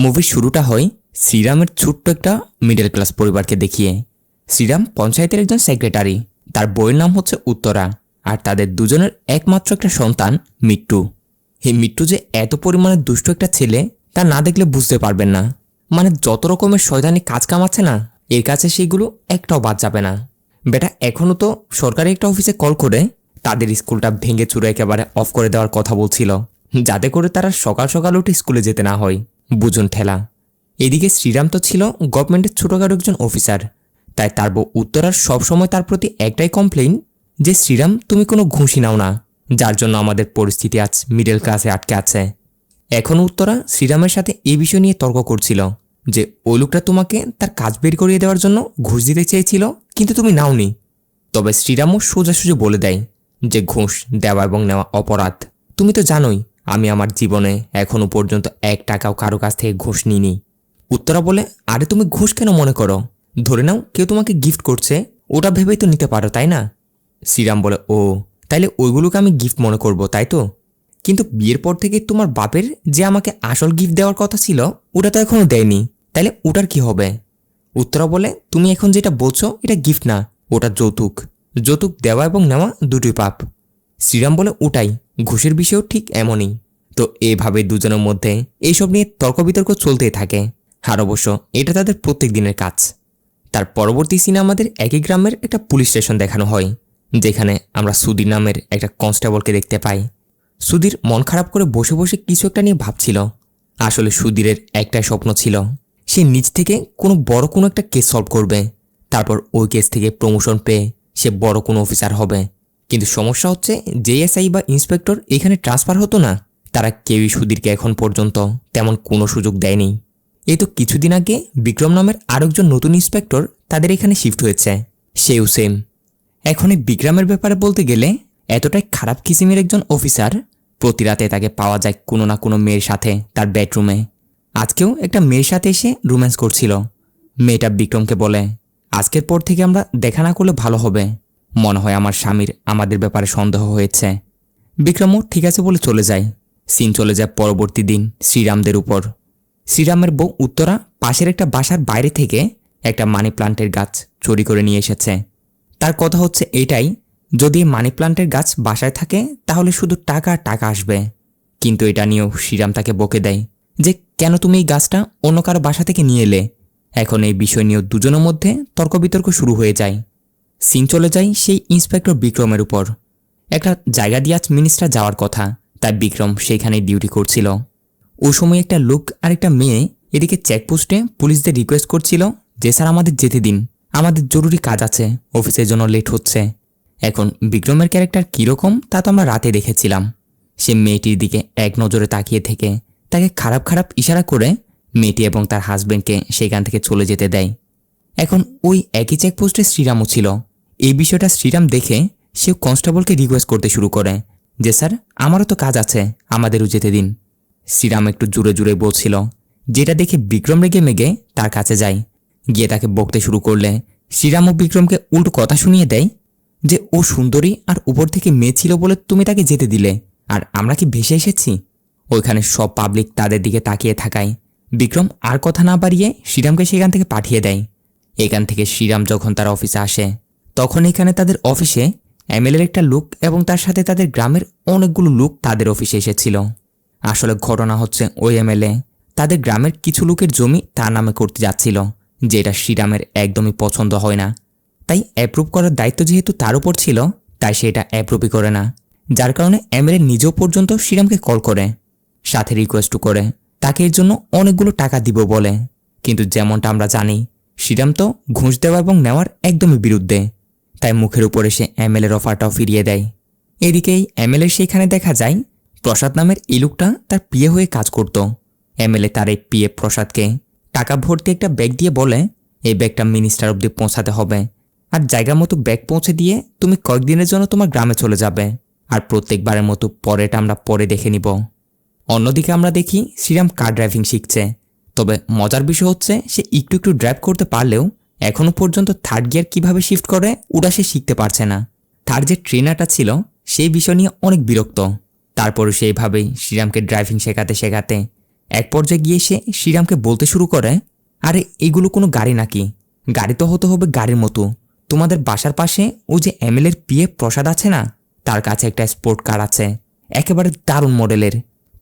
মুভির শুরুটা হয় শ্রীরামের ছোট্ট একটা মিডল ক্লাস পরিবারকে দেখিয়ে। শ্রীরাম পঞ্চায়েতের একজন সেক্রেটারি, তার বইয়ের নাম হচ্ছে উত্তরা, আর তাদের দুজনের একমাত্র একটা সন্তান মিট্টু। এই মিট্টু যে এত পরিমাণে দুষ্ট একটা ছেলে তা না দেখলে বুঝতে পারবেন না। মানে যত রকমের শয়তানি কাজ কামাচ্ছে না, এর কাছে সেইগুলো একটাও বাদ যাবে না। বেটা এখনও তো সরকারি একটা অফিসে কল করে তাদের স্কুলটা ভেঙে চুরে একেবারে অফ করে দেওয়ার কথা বলছিল, যাতে করে তারা সকাল সকাল উঠে স্কুলে যেতে না হয়। বুঝুন ঠেলা। এদিকে শ্রীরাম তো ছিল গভর্নমেন্টের ছোটখাটো একজন অফিসার, তাই তার বউ উত্তরার সবসময় তার প্রতি একটাই কমপ্লেইন যে শ্রীরাম তুমি কোনো ঘুষি নাও না, যার জন্য আমাদের পরিস্থিতি আজ মিডল ক্লাসে আটকে আছে। এখন উত্তরা শ্রীরামের সাথে এই বিষয় নিয়ে তর্ক করছিল যে ওই লোকটা তোমাকে তার কাজ বের করিয়ে দেওয়ার জন্য ঘুষ দিতে চেয়েছিল, কিন্তু তুমি নাওনি। তবে শ্রীরামও সোজাসুজি বলে দেয় যে ঘুষ দেওয়া এবং নেওয়া অপরাধ। তুমি তো জানোই আমি আমার জীবনে এখনো পর্যন্ত 1 টাকাও কারো কাছ থেকে ঘুষ নিইনি। উত্তরা বলে, আরে তুমি ঘুষ কেন মনে করো? ধরে নাও কেউ তোমাকে গিফট করছে, ওটা ভেবেই তো নিতে পারো, তাই না? শ্রীরাম বলে, ও তাইলে ওইগুলোকে আমি গিফট মনে করব, তাই তো? কিন্তু বিয়ের পর থেকে তোমার বাপের যে আমাকে আসল গিফট দেওয়ার কথা ছিল ওটা তো এখনো দেয়নি, তাইলে ওটার কি হবে? উত্তরা বলে, তুমি এখন যেটা বলছো এটা গিফট না, ওটা যৌতুক। যৌতুক দেওয়া এবং নেওয়া দুটোই পাপ। শ্রীরাম বলে, ওটাই, ঘুষের বিষয়ও ঠিক এমনই। তো এভাবে দুজনের মধ্যে এইসব নিয়ে তর্ক বিতর্ক চলতেই থাকে। আর অবশ্য এটা তাদের প্রত্যেক দিনের কাজ। তার পরবর্তী সিনে আমাদের একই গ্রামের একটা পুলিশ স্টেশন দেখানো হয়, যেখানে আমরা সুধীর নামের একটা কনস্টেবলকে দেখতে পাই। সুধীর মন খারাপ করে বসে বসে কিছু একটা নিয়ে ভাবছিল। আসলে সুধীরের একটাই স্বপ্ন ছিল, সে নিজ থেকে কোনো একটা কেস সলভ করবে, তারপর ওই কেস থেকে প্রমোশন পেয়ে সে বড় কোনো অফিসার হবে। কিন্তু সমস্যা হচ্ছে জেএসআই বা ইন্সপেক্টর এখানে ট্রান্সফার হতো না, তারা কেউই সুধীরকে এখন পর্যন্ত তেমন কোনো সুযোগ দেয়নি। এই তো কিছুদিন আগে বিক্রম নামের আরেকজন নতুন ইন্সপেক্টর তাদের এখানে শিফট হয়েছে, সেও সেম। এখন এই বিক্রমের ব্যাপারে বলতে গেলে এতটাই খারাপ কিসিমের একজন অফিসার, প্রতি রাতে তাকে পাওয়া যায় কোনো না কোনো মেয়ের সাথে তার বেডরুমে। আজকেও একটা মেয়ের সাথে এসে রোম্যান্স করছিল। মেয়েটা বিক্রমকে বলে, আজকের পর থেকে আমরা দেখা না করলে ভালো হবে, মনে হয় আমার স্বামীর আমাদের ব্যাপারে সন্দেহ হয়েছে। বিক্রমও ঠিক আছে বলে চলে যায়। সিন চলে যায় পরবর্তী দিন শ্রীরামদের উপর। শ্রীরামের বউ উত্তরা পাশের একটা বাসার বাইরে থেকে একটা মানি প্লান্টের গাছ চুরি করে নিয়ে এসেছে। তার কথা হচ্ছে এটাই, যদি মানি প্লান্টের গাছ বাসায় থাকে তাহলে শুধু টাকা আর টাকা আসবে। কিন্তু এটা নিয়েও শ্রীরাম তাকে বকে দেয় যে কেন তুমি এই গাছটা অন্য কারো বাসা থেকে নিয়ে এলে। এখন এই বিষয় নিয়েও দুজনের মধ্যে তর্ক বিতর্ক শুরু হয়ে যায়। সিন চলে যায় সেই ইন্সপেক্টর বিক্রমের উপর। একটা জায়গা দিয়ে আজ মিনিস্টার যাওয়ার কথা, তাই বিক্রম সেইখানেই ডিউটি করছিল। ওই সময় একটা লোক আর একটা মেয়ে এদিকে চেকপোস্টে পুলিশদের রিকোয়েস্ট করছিল যে স্যার আমাদের যেতে দিন, আমাদের জরুরি কাজ আছে, অফিসের জন্য লেট হচ্ছে। এখন বিক্রমের ক্যারেক্টার কীরকম তা তো আমরা রাতে দেখেছিলাম। সে মেয়েটির দিকে এক নজরে তাকিয়ে থেকে তাকে খারাপ খারাপ ইশারা করে মেয়েটি এবং তার হাজবেন্ডকে সেখান থেকে চলে যেতে দেয়। এখন ওই একই চেকপোস্টে শ্রীরামও ছিল। এই বিষয়টা শ্রীরাম দেখে সে কনস্টেবলকে রিকোয়েস্ট করতে শুরু করে যে স্যার আমারও তো কাজ আছে, আমাদেরও যেতে দিন। শ্রীরাম একটু জোরে জোরে বলছিল, যেটা দেখে বিক্রম রেগে মেগে তার কাছে যায়। গিয়ে তাকে বকতে শুরু করলে শ্রীরাম ও বিক্রমকে উল্টো কথা শুনিয়ে দেয় যে ও সুন্দরী আর উপর থেকে মেয়ে ছিল বলে তুমি তাকে যেতে দিলে, আর আমরা কি ভেসে এসেছি? ওইখানে সব পাবলিক তাদের দিকে তাকিয়ে থাকায় বিক্রম আর কথা না বাড়িয়ে শ্রীরামকে সেখান থেকে পাঠিয়ে দেয়। এখান থেকে শ্রীরাম যখন তার অফিসে আসে তখন এখানে তাদের অফিসে এমএলএর একটা লোক এবং তার সাথে তাদের গ্রামের অনেকগুলো লোক তাদের অফিসে এসেছিল। আসলে ঘটনা হচ্ছে ওই এমএলএ তাদের গ্রামের কিছু লোকের জমি তার নামে করতে যাচ্ছিল, যেটা শ্রীরামের একদমই পছন্দ হয় না। তাই অ্যাপ্রুভ করার দায়িত্ব যেহেতু তার উপর ছিল, তাই সেটা অ্যাপ্রুভই করে না। যার কারণে এমএলএ নিজেও পর্যন্ত শ্রীরামকে কল করে, সাথে রিকোয়েস্টও করে তাকে এর জন্য অনেকগুলো টাকা দিব বলে। কিন্তু যেমনটা আমরা জানি শ্রীরাম তো ঘুষ দেওয়া এবং নেওয়ার একদমই বিরুদ্ধে, তাই মুখের উপরে সে এমএলএর অফারটাও ফিরিয়ে দেয়। এদিকেই এমএলএ সেখানে দেখা যায় প্রসাদ নামের এই লোকটা তার পিএ হয়ে কাজ করত। এমএলএ তার এই পিএ প্রসাদকে টাকা ভর্তি একটা ব্যাগ দিয়ে বলে এই ব্যাগটা মিনিস্টার অব্দি পৌঁছাতে হবে, আর জায়গা মতো ব্যাগ পৌঁছে দিয়ে তুমি কয়েকদিনের জন্য তোমার গ্রামে চলে যাবে, আর প্রত্যেকবারের মতো পরেটা আমরা পরে দেখে নিব। অন্যদিকে আমরা দেখি শ্রীরাম কার ড্রাইভিং শিখছে। তবে মজার বিষয় হচ্ছে সে একটু একটু ড্রাইভ করতে পারলেও এখনও পর্যন্ত থার্ড গিয়ার কিভাবে শিফট করে ওটা সে শিখতে পারছে না। তার যে ট্রেনারটা ছিল সেই বিষয় নিয়ে অনেক বিরক্ত। তারপরও সেইভাবেই শ্রীরামকে ড্রাইভিং শেখাতে শেখাতে এক পর্যায়ে গিয়ে সে শ্রীরামকে বলতে শুরু করে, আরে এগুলো কোনো গাড়ি নাকি? গাড়ি তো হতে হবে গাড়ির মতো। তোমাদের বাসার পাশে ও যে এমএলএর পিএ প্রসাদ আছে না, তার কাছে একটা স্পোর্ট কার আছে, একেবারে দারুণ মডেলের।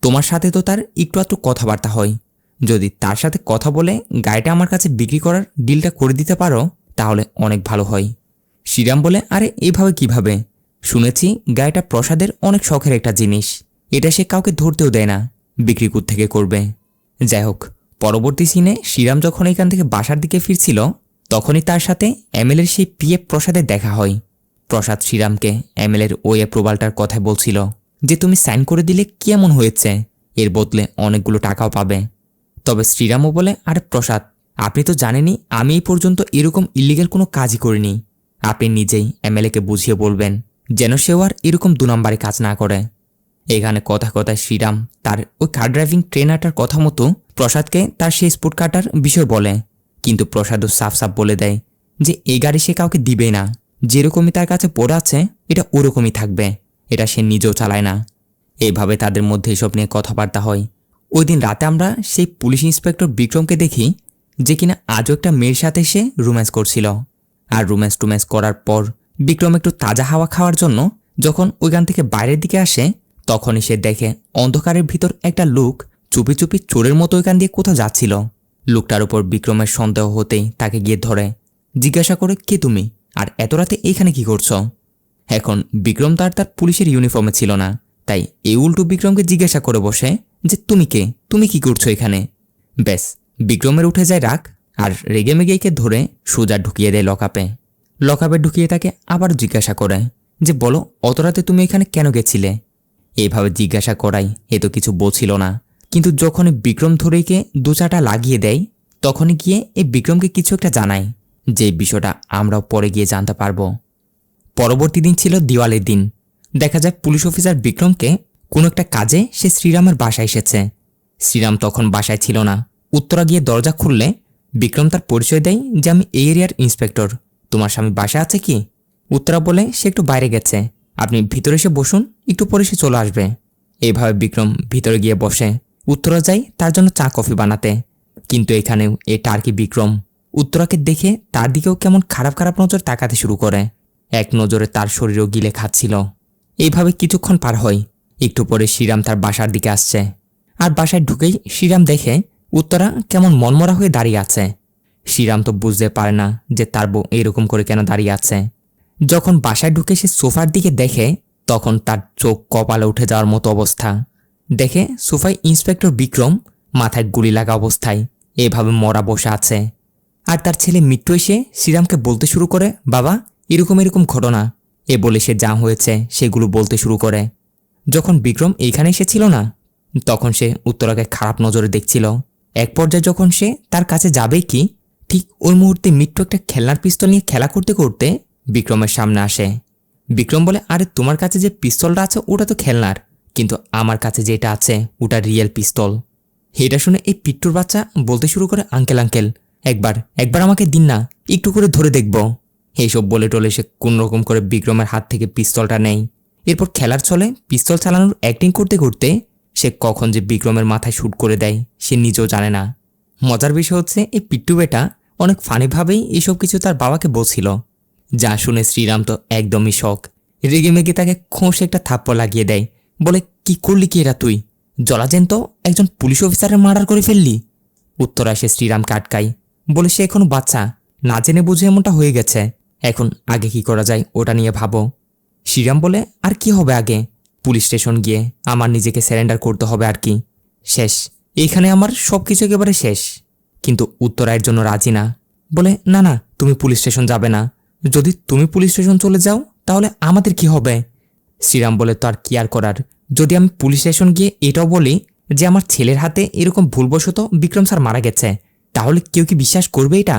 তোমার সাথে তো তার একটু আধটু কথাবার্তা হয়। যদি তার সাথে কথা বলে গাড়িটা আমার কাছে বিক্রি করার ডিলটা করে দিতে পারো তাহলে অনেক ভালো হয়। শ্রীরাম বলে, আরে এইভাবে কিভাবে? শুনেছি গাড়িটা প্রসাদের অনেক শখের একটা জিনিস, এটা সে কাউকে ধরতেও দেয় না, বিক্রি থেকে করবে। যাই হোক, পরবর্তী সিনে শ্রীরাম যখন এখান থেকে বাসার দিকে ফিরছিল তখনই তার সাথে এমএলএর সেই পিএফ প্রসাদের দেখা হয়। প্রসাদ শ্রীরামকে এমএলএর ওই অ্যাপ্রুভালটার কথা বলছিল যে তুমি সাইন করে দিলে কি এমন হয়েছে, এর বদলে অনেকগুলো টাকাও পাবে। তবে শ্রীরামও বলে, আরে প্রসাদ, আপনি তো জানেনই আমি এই পর্যন্ত এরকম ইলিগাল কোনো কাজই করিনি। আপনি নিজেই এমএলএকে বুঝিয়ে বলবেন যেন সেও আর এরকম 2 নম্বরে কাজ না করে। এখানে কথা কথায় শ্রীরাম তার ওই কার ড্রাইভিং ট্রেনারটার কথা মতো প্রসাদকে তার সেই স্পোর্ট কারটার বিষয় বলে, কিন্তু প্রসাদও সাফ সাফ বলে দেয় যে এই গাড়ি সে কাউকে দিবে না, যেরকমই তার কাছে পড়ে আছে এটা ওরকমই থাকবে, এটা সে নিজেও চালায় না। এইভাবে তাদের মধ্যে এসব নিয়ে কথাবার্তা হয়। ওই দিন রাতে আমরা সেই পুলিশ ইন্সপেক্টর বিক্রমকে দেখি যে কিনা আজও একটা মেয়ের সাথে সে রোম্যান্স করছিল। আর রোম্যান্স করার পর বিক্রম একটু তাজা হাওয়া খাওয়ার জন্য যখন ওইখান থেকে বাইরের দিকে আসে তখনই সে দেখে অন্ধকারের ভিতর একটা লোক চুপি চুপি চোরের মতো ওইখান দিয়ে কোথাও যাচ্ছিল। লোকটার উপর বিক্রমের সন্দেহ হতেই তাকে গিয়ে ধরে, জিজ্ঞাসা করে, কে তুমি, আর এত রাতে এইখানে কি করছো? এখন বিক্রম তার পুলিশের ইউনিফর্মে ছিল না, তাই এই উল্টো বিক্রমকে জিজ্ঞাসা করে বসে যে তুমি কে, তুমি কি করছো এখানে? ব্যাস, বিক্রমের উঠে যায় রাগ, আর রেগে মেগেকে ধরে সোজা ঢুকিয়ে দেয় লকআপে ঢুকিয়ে তাকে আবার জিজ্ঞাসা করে যে বলো, অত রাতে তুমি এখানে কেন গেছিলে? এইভাবে জিজ্ঞাসা করাই এ তো কিছু বলছিল না, কিন্তু যখনই বিক্রম ধরেকে 2-4টা লাগিয়ে দেয় তখনই গিয়ে এই বিক্রমকে কিছু একটা জানায়, যে বিষয়টা আমরাও পরে গিয়ে জানতে পারবো। পরবর্তী দিন ছিল দিওয়ালির দিন। দেখা যায় পুলিশ অফিসার বিক্রমকে কোনো একটা কাজে সে শ্রীরামের বাসায় এসেছে। শ্রীরাম তখন বাসায় ছিল না। উত্তরা গিয়ে দরজা খুললে বিক্রম তার পরিচয় দেয় যে আমি এই এরিয়ার ইন্সপেক্টর, তোমার স্বামী বাসায় আছে কি? উত্তরা বলে সে একটু বাইরে গেছে, আপনি ভিতরে এসে বসুন, একটু পরে সে চলে আসবে। এইভাবে বিক্রম ভিতরে গিয়ে বসে। উত্তরা যায় তার জন্য চা কফি বানাতে, কিন্তু এখানেও এই টার্কি বিক্রম উত্তরাকে দেখে তার দিকেও কেমন খারাপ খারাপ নজর তাকাতে শুরু করে, এক নজরে তার শরীরও গিলে খাচ্ছিল। এইভাবে কিছুক্ষণ পার হয়। একটু পরে শ্রীরাম তার বাসার দিকে আসছে, আর বাসায় ঢুকেই শ্রীরাম দেখে উত্তরা কেমন মনমরা হয়ে দাঁড়িয়ে আছে। শ্রীরাম তো বুঝতে পারে না যে তার বউ এরকম করে কেন দাঁড়িয়ে আছে। যখন বাসায় ঢুকে সে সোফার দিকে দেখে তখন তার চোখ কপালে উঠে যাওয়ার মতো অবস্থা। দেখে সোফায় ইন্সপেক্টর বিক্রম মাথায় গুলি লাগা অবস্থায় এভাবে মরা বসে আছে। আর তার ছেলে মিট্টু এসে শ্রীরামকে বলতে শুরু করে, বাবা এরকম ঘটনা, এ বলে সে যা হয়েছে সেগুলো বলতে শুরু করে। যখন বিক্রম এইখানে এসেছিল না তখন সে উত্তরাকে খারাপ নজরে দেখছিল। এক পর্যায়ে যখন সে তার কাছে যাবে কি ঠিক ওই মুহূর্তে মিট্টু একটা খেলনার পিস্তল নিয়ে খেলা করতে করতে বিক্রমের সামনে আসে। বিক্রম বলে, আরে তোমার কাছে যে পিস্তলটা আছে ওটা তো খেলনার, কিন্তু আমার কাছে যেটা আছে ওটা রিয়েল পিস্তল। এটা শুনে এই পিট্টুর বাচ্চা বলতে শুরু করে, আঙ্কেল একবার আমাকে দিন না, একটু করে ধরে দেখব। এইসব বলে টলে সে কোনোরকম করে বিক্রমের হাত থেকে পিস্তলটা নেয়। এরপর খেলার ছলে পিস্তল চালানোর অ্যাক্টিং করতে করতে সে কখন যে বিক্রমের মাথায় শ্যুট করে দেয় সে নিজেও জানে না। মজার বিষয় হচ্ছে এই পিট্টু বেটা অনেক ফানিভাবেই এসব কিছু তার বাবাকে বলছিল, যা শুনে শ্রীরাম তো একদমই শখ। রেগে মেগে তাকে খোঁস একটা থাপ্পড় লাগিয়ে দেয়, বলে, কি করলি কি এরা তুই? জলাজেন্ত একজন পুলিশ অফিসারের মার্ডার করে ফেললি। উত্তরা সে শ্রীরামকে আটকায়, বলে সে এখনো বাচ্চা, না জেনে বুঝে এমনটা হয়ে গেছে, এখন আগে কি করা যায় ওটা নিয়ে ভাবো। শ্রীরাম বলে, আর কি হবে আগে? পুলিশ স্টেশন গিয়ে আমার নিজেকে সারেন্ডার করতে হবে আর কি, শেষ, এইখানে আমার সব কিছু একেবারে শেষ। কিন্তু উত্তরা এর জন্য রাজি না, বলে, না তুমি পুলিশ স্টেশন যাবে না, যদি তুমি পুলিশ স্টেশন চলে যাও তাহলে আমাদের কি হবে? শ্রীরাম বলে, তো আর কি আর করার, যদি আমি পুলিশ স্টেশন গিয়ে এটাও বলি যে আমার ছেলের হাতে এরকম ভুলবশত বিক্রম স্যার মারা গেছে, তাহলে কেউ কি বিশ্বাস করবে এটা?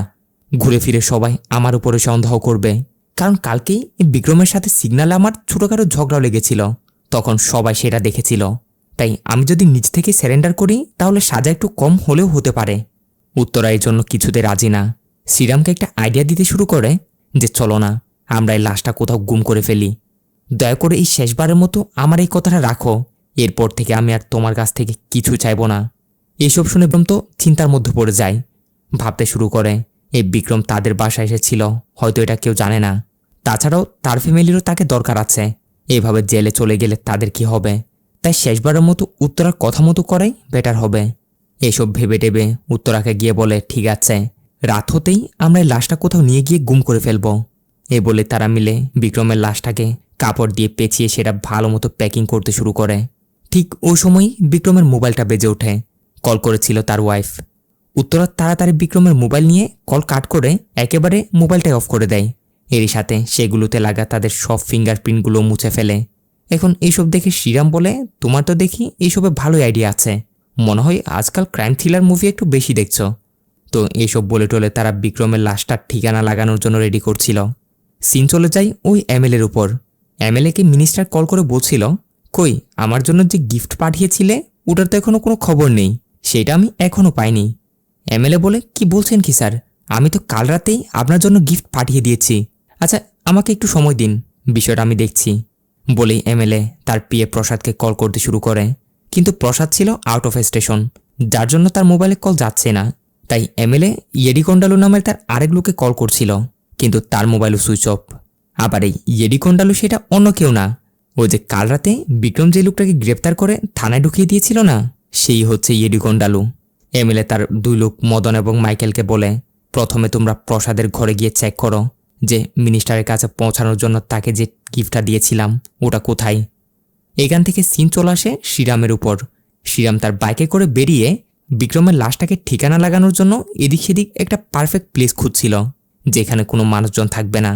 ঘুরে ফিরে সবাই আমার উপরে সন্দেহ করবে, কারণ কালকেই বিক্রমের সাথে সিগন্যালে আমার ছোটখাটো ঝগড়াও লেগেছিল, তখন সবাই সেটা দেখেছিল। তাই আমি যদি নিজ থেকে সারেন্ডার করি তাহলে সাজা একটু কম হলেও হতে পারে। উত্তরা এর জন্য কিছুতে রাজি না। শ্রীরামকে একটা আইডিয়া দিতে শুরু করে যে চলো না আমরা এই লাশটা কোথাও গুম করে ফেলি, দয়া করে এই শেষবারের মতো আমার এই কথাটা রাখো, এরপর থেকে আমি আর তোমার কাছ থেকে কিছু চাইব না। এইসব শুনে বিক্রম তো চিন্তার মধ্যে পড়ে যায়। ভাবতে শুরু করে এই বিক্রম তাদের বাসায় এসেছিল, হয়তো এটা কেউ জানে না। তাছাড়াও তার ফ্যামিলিরও তাকে দরকার আছে। এইভাবে জেলে চলে গেলে তাদের কি হবে? তাই শেষবারের মতো উত্তরার কথা মতো করাই বেটার হবে। এসব ভেবে টেবে উত্তরাকে গিয়ে বলে, ঠিক আছে, রাত হতেই আমরা এই লাশটা কোথাও নিয়ে গিয়ে গুম করে ফেলবো। এ বলে তারা মিলে বিক্রমের লাশটাকে কাপড় দিয়ে পেঁচিয়ে সেটা ভালো মতো প্যাকিং করতে শুরু করে। ঠিক ওই সময়ই বিক্রমের মোবাইলটা বেজে ওঠে। কল করেছিল তার ওয়াইফ। উত্তরা তাড়াতাড়ি বিক্রমের মোবাইল নিয়ে কল কাট করে একেবারে মোবাইলটাই অফ করে দেয়। এরই সাথে সেগুলোতে লাগা তাদের সব ফিঙ্গারপ্রিন্টগুলো মুছে ফেলে। এখন এইসব দেখে শ্রীরাম বলে, তোমার তো দেখি এইসবে ভালোই আইডিয়া আছে, মনে হয় আজকাল ক্রাইম থ্রিলার মুভি একটু বেশি দেখছো। তো এইসব বলে টলে তারা বিক্রমের লাশটার ঠিকানা লাগানোর জন্য রেডি করছিল। সিন চলে যায় ওই এমএলএর উপর। এমএলএকে মিনিস্টার কল করে বলছিল, কই আমার জন্য যে গিফট পাঠিয়েছিলে ওটার তো এখনো কোনো খবর নেই, সেটা আমি এখনো পাইনি। এমএলএ বলে, কি বলছেন কি স্যার, আমি তো কাল রাতেই আপনার জন্য গিফট পাঠিয়ে দিয়েছি। আচ্ছা আমাকে একটু সময় দিন, বিষয়টা আমি দেখছি। বলেই এমএলএ তার পিএ প্রসাদকে কল করতে শুরু করে। কিন্তু প্রসাদ ছিল আউট অফ স্টেশন, যার জন্য তার মোবাইলে কল যাচ্ছে না। তাই এমএলএ ইয়েডিকন্ডালু নামের তার আরেক লোককে কল করছিল, কিন্তু তার মোবাইলও সুইচ অফ। আবার এই ইয়েডিকন্ডালু সেটা অন্য কেউ না, ওই যে কাল রাতে বিক্রম যে লোকটাকে গ্রেপ্তার করে থানায় ঢুকিয়ে দিয়েছিল না, সেই হচ্ছে ইয়েডিকন্ডালু। এমএলএ তার দুই লোক মদন এবং মাইকেলকে বলে, প্রথমে তোমরা প্রসাদের ঘরে গিয়ে চেক করো যে মিনিস্টারের কাছে পৌঁছানোর জন্য তাকে যে গিফটটা দিয়েছিলাম ওটা কোথায়। এখান থেকে সিন চলে আসে শ্রীরামের উপর। শ্রীরাম তার বাইকে করে বেরিয়ে বিক্রমের লাশটাকে ঠিকানা লাগানোর জন্য এদিক সেদিক একটা পারফেক্ট প্লেস খুঁজছিল, যেখানে কোনো মানুষজন থাকবে না।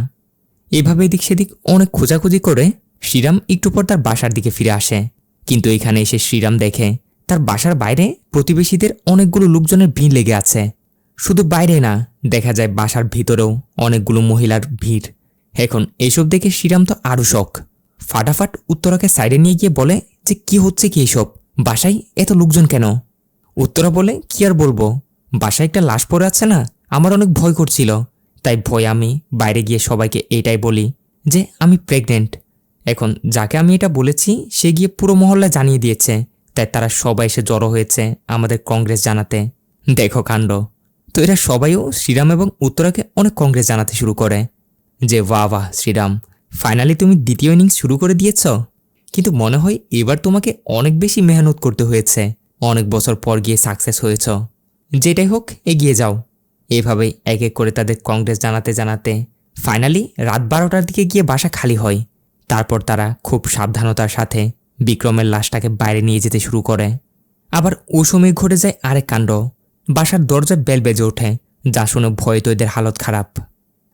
এভাবে এদিক সেদিক অনেক খোঁজাখুঁজি করে শ্রীরাম একটু পর তার বাসার দিকে ফিরে আসে। কিন্তু এখানে এসে শ্রীরাম দেখে তার বাসার বাইরে প্রতিবেশীদের অনেকগুলো লোকজনের ভিড় লেগে আছে। শুধু বাইরে না, দেখা যায় বাসার ভিতরেও অনেকগুলো মহিলার ভিড়। এখন এসব দেখে শ্রীরাম তো আরও শখ। ফাটাফাট উত্তরাকে সাইডে নিয়ে গিয়ে বলে যে কি হচ্ছে কি এসব, বাসায় এত লোকজন কেন? উত্তরা বলে, কি আর বলবো, বাসায় একটা লাশ পড়ে আছে না, আমার অনেক ভয় করছিল, তাই ভয় আমি বাইরে গিয়ে সবাইকে এটাই বলি যে আমি প্রেগনেন্ট। এখন যাকে আমি এটা বলেছি সে গিয়ে পুরো মহল্লায় জানিয়ে দিয়েছে, তাই তারা সবাই এসে জড়ো হয়েছে আমাদের কংগ্রেস জানাতে। দেখো কাণ্ড। তো এরা সবাইও শ্রীরাম এবং উত্তরাকে অনেক কংগ্রেস জানাতে শুরু করে যে বাহ বাহ শ্রীরাম, ফাইনালি তুমি দ্বিতীয় ইনিংস শুরু করে দিয়েছ। কিন্তু মনে হয় এবার তোমাকে অনেক বেশি মেহনত করতে হয়েছে, অনেক বছর পর গিয়ে সাকসেস হয়েছ। যেটাই হোক এগিয়ে যাও। এভাবেই এক এক করে তাদের কংগ্রেস জানাতে জানাতে ফাইনালি রাত 12টার দিকে গিয়ে বাসা খালি হয়। তারপর তারা খুব সাবধানতার সাথে বিক্রমের লাশটাকে বাইরে নিয়ে যেতে শুরু করে। আবার ওই সময় ঘটে যায় আরেক কাণ্ড। বাসার দরজায় বেল বেজে ওঠে, যা শুনে ভয়ে তো এদের হালত খারাপ।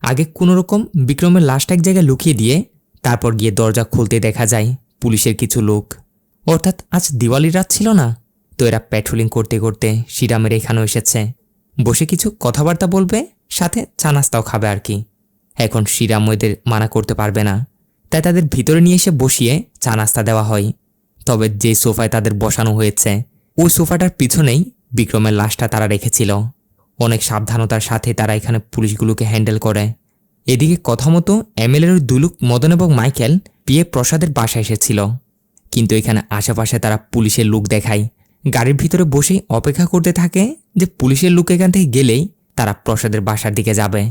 আগে কোনোরকম বিক্রমের লাশটা এক জায়গায় লুকিয়ে দিয়ে তারপর গিয়ে দরজা খুলতে দেখা যায় পুলিশের কিছু লোক। অর্থাৎ আজ দিওয়ালির রাত ছিল না, তো এরা প্যাট্রোলিং করতে করতে শ্রীরামের এখানেও এসেছে, বসে কিছু কথাবার্তা বলবে, সাথে চা নাস্তাও খাবে আর কি। এখন শ্রীরাম এদের মানা করতে পারবে না, তাই তাদের ভিতরে নিয়ে এসে বসিয়ে চা নাস্তা দেওয়া হয়। তবে যে সোফায় তাদের বসানো হয়েছে ওই সোফাটার পিছনেই বিক্রমের লাশটা তারা রেখেছিল। অনেক সাবধানতার সাথে তারা এখানে পুলিশগুলোকে হ্যান্ডেল করে। এদিকে কথা মতো এমএলএর ওই দুলুক মদন এবং মাইকেল পিএ প্রসাদের বাসায় এসেছিল, কিন্তু এখানে আশেপাশে তারা পুলিশের লোক দেখায়। গাড়ির ভিতরে বসেই অপেক্ষা করতে থাকে যে পুলিশের লোক এখান থেকে গেলেই তারা প্রসাদের বাসার দিকে যাবে।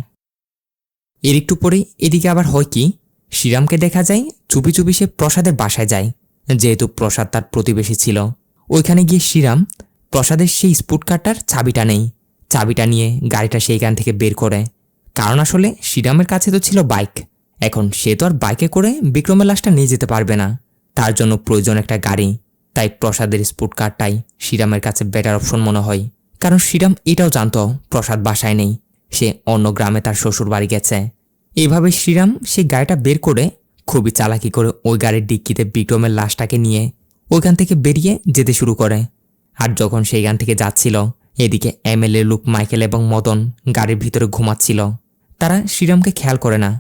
এর একটু পরেই এদিকে আবার হয় কি, শ্রীরামকে দেখা যায় চুপি চুপি সে প্রসাদের বাসায় যায়। যেহেতু প্রসাদ তার প্রতিবেশী ছিল, ওইখানে গিয়ে শ্রীরাম প্রসাদের সেই স্পুট কারটার চাবিটা নেই, চাবিটা নিয়ে গাড়িটা সেইখান থেকে বের করে। কারণ আসলে শ্রীরামের কাছে তো ছিল বাইক, এখন সে তো আর বাইকে করে বিক্রমের লাশটা নিয়ে যেতে পারবে না, তার জন্য প্রয়োজন একটা গাড়ি। তাই প্রসাদের স্পুট কারটাই শ্রীরামের কাছে বেটার অপশন মনে হয়। কারণ শ্রীরাম এটাও জানত প্রসাদ বাসায় নেই, সে অন্য গ্রামে তার শ্বশুর বাড়ি গেছে। এভাবে শ্রীরাম সেই গাড়িটা বের করে খুবই চালাকি করে ওই গাড়ির ডিক্কিতে বিক্রমের লাশটাকে নিয়ে ওইখান থেকে বেরিয়ে যেতে শুরু করে। আর যখন সেইখান থেকে যাচ্ছিল, এদিকে এমএলএ লোক মাইকেল এবং মদন গাড়ির ভিতরে ঘুমাচ্ছিল, তারা শ্রীরামকে খেয়াল করে না।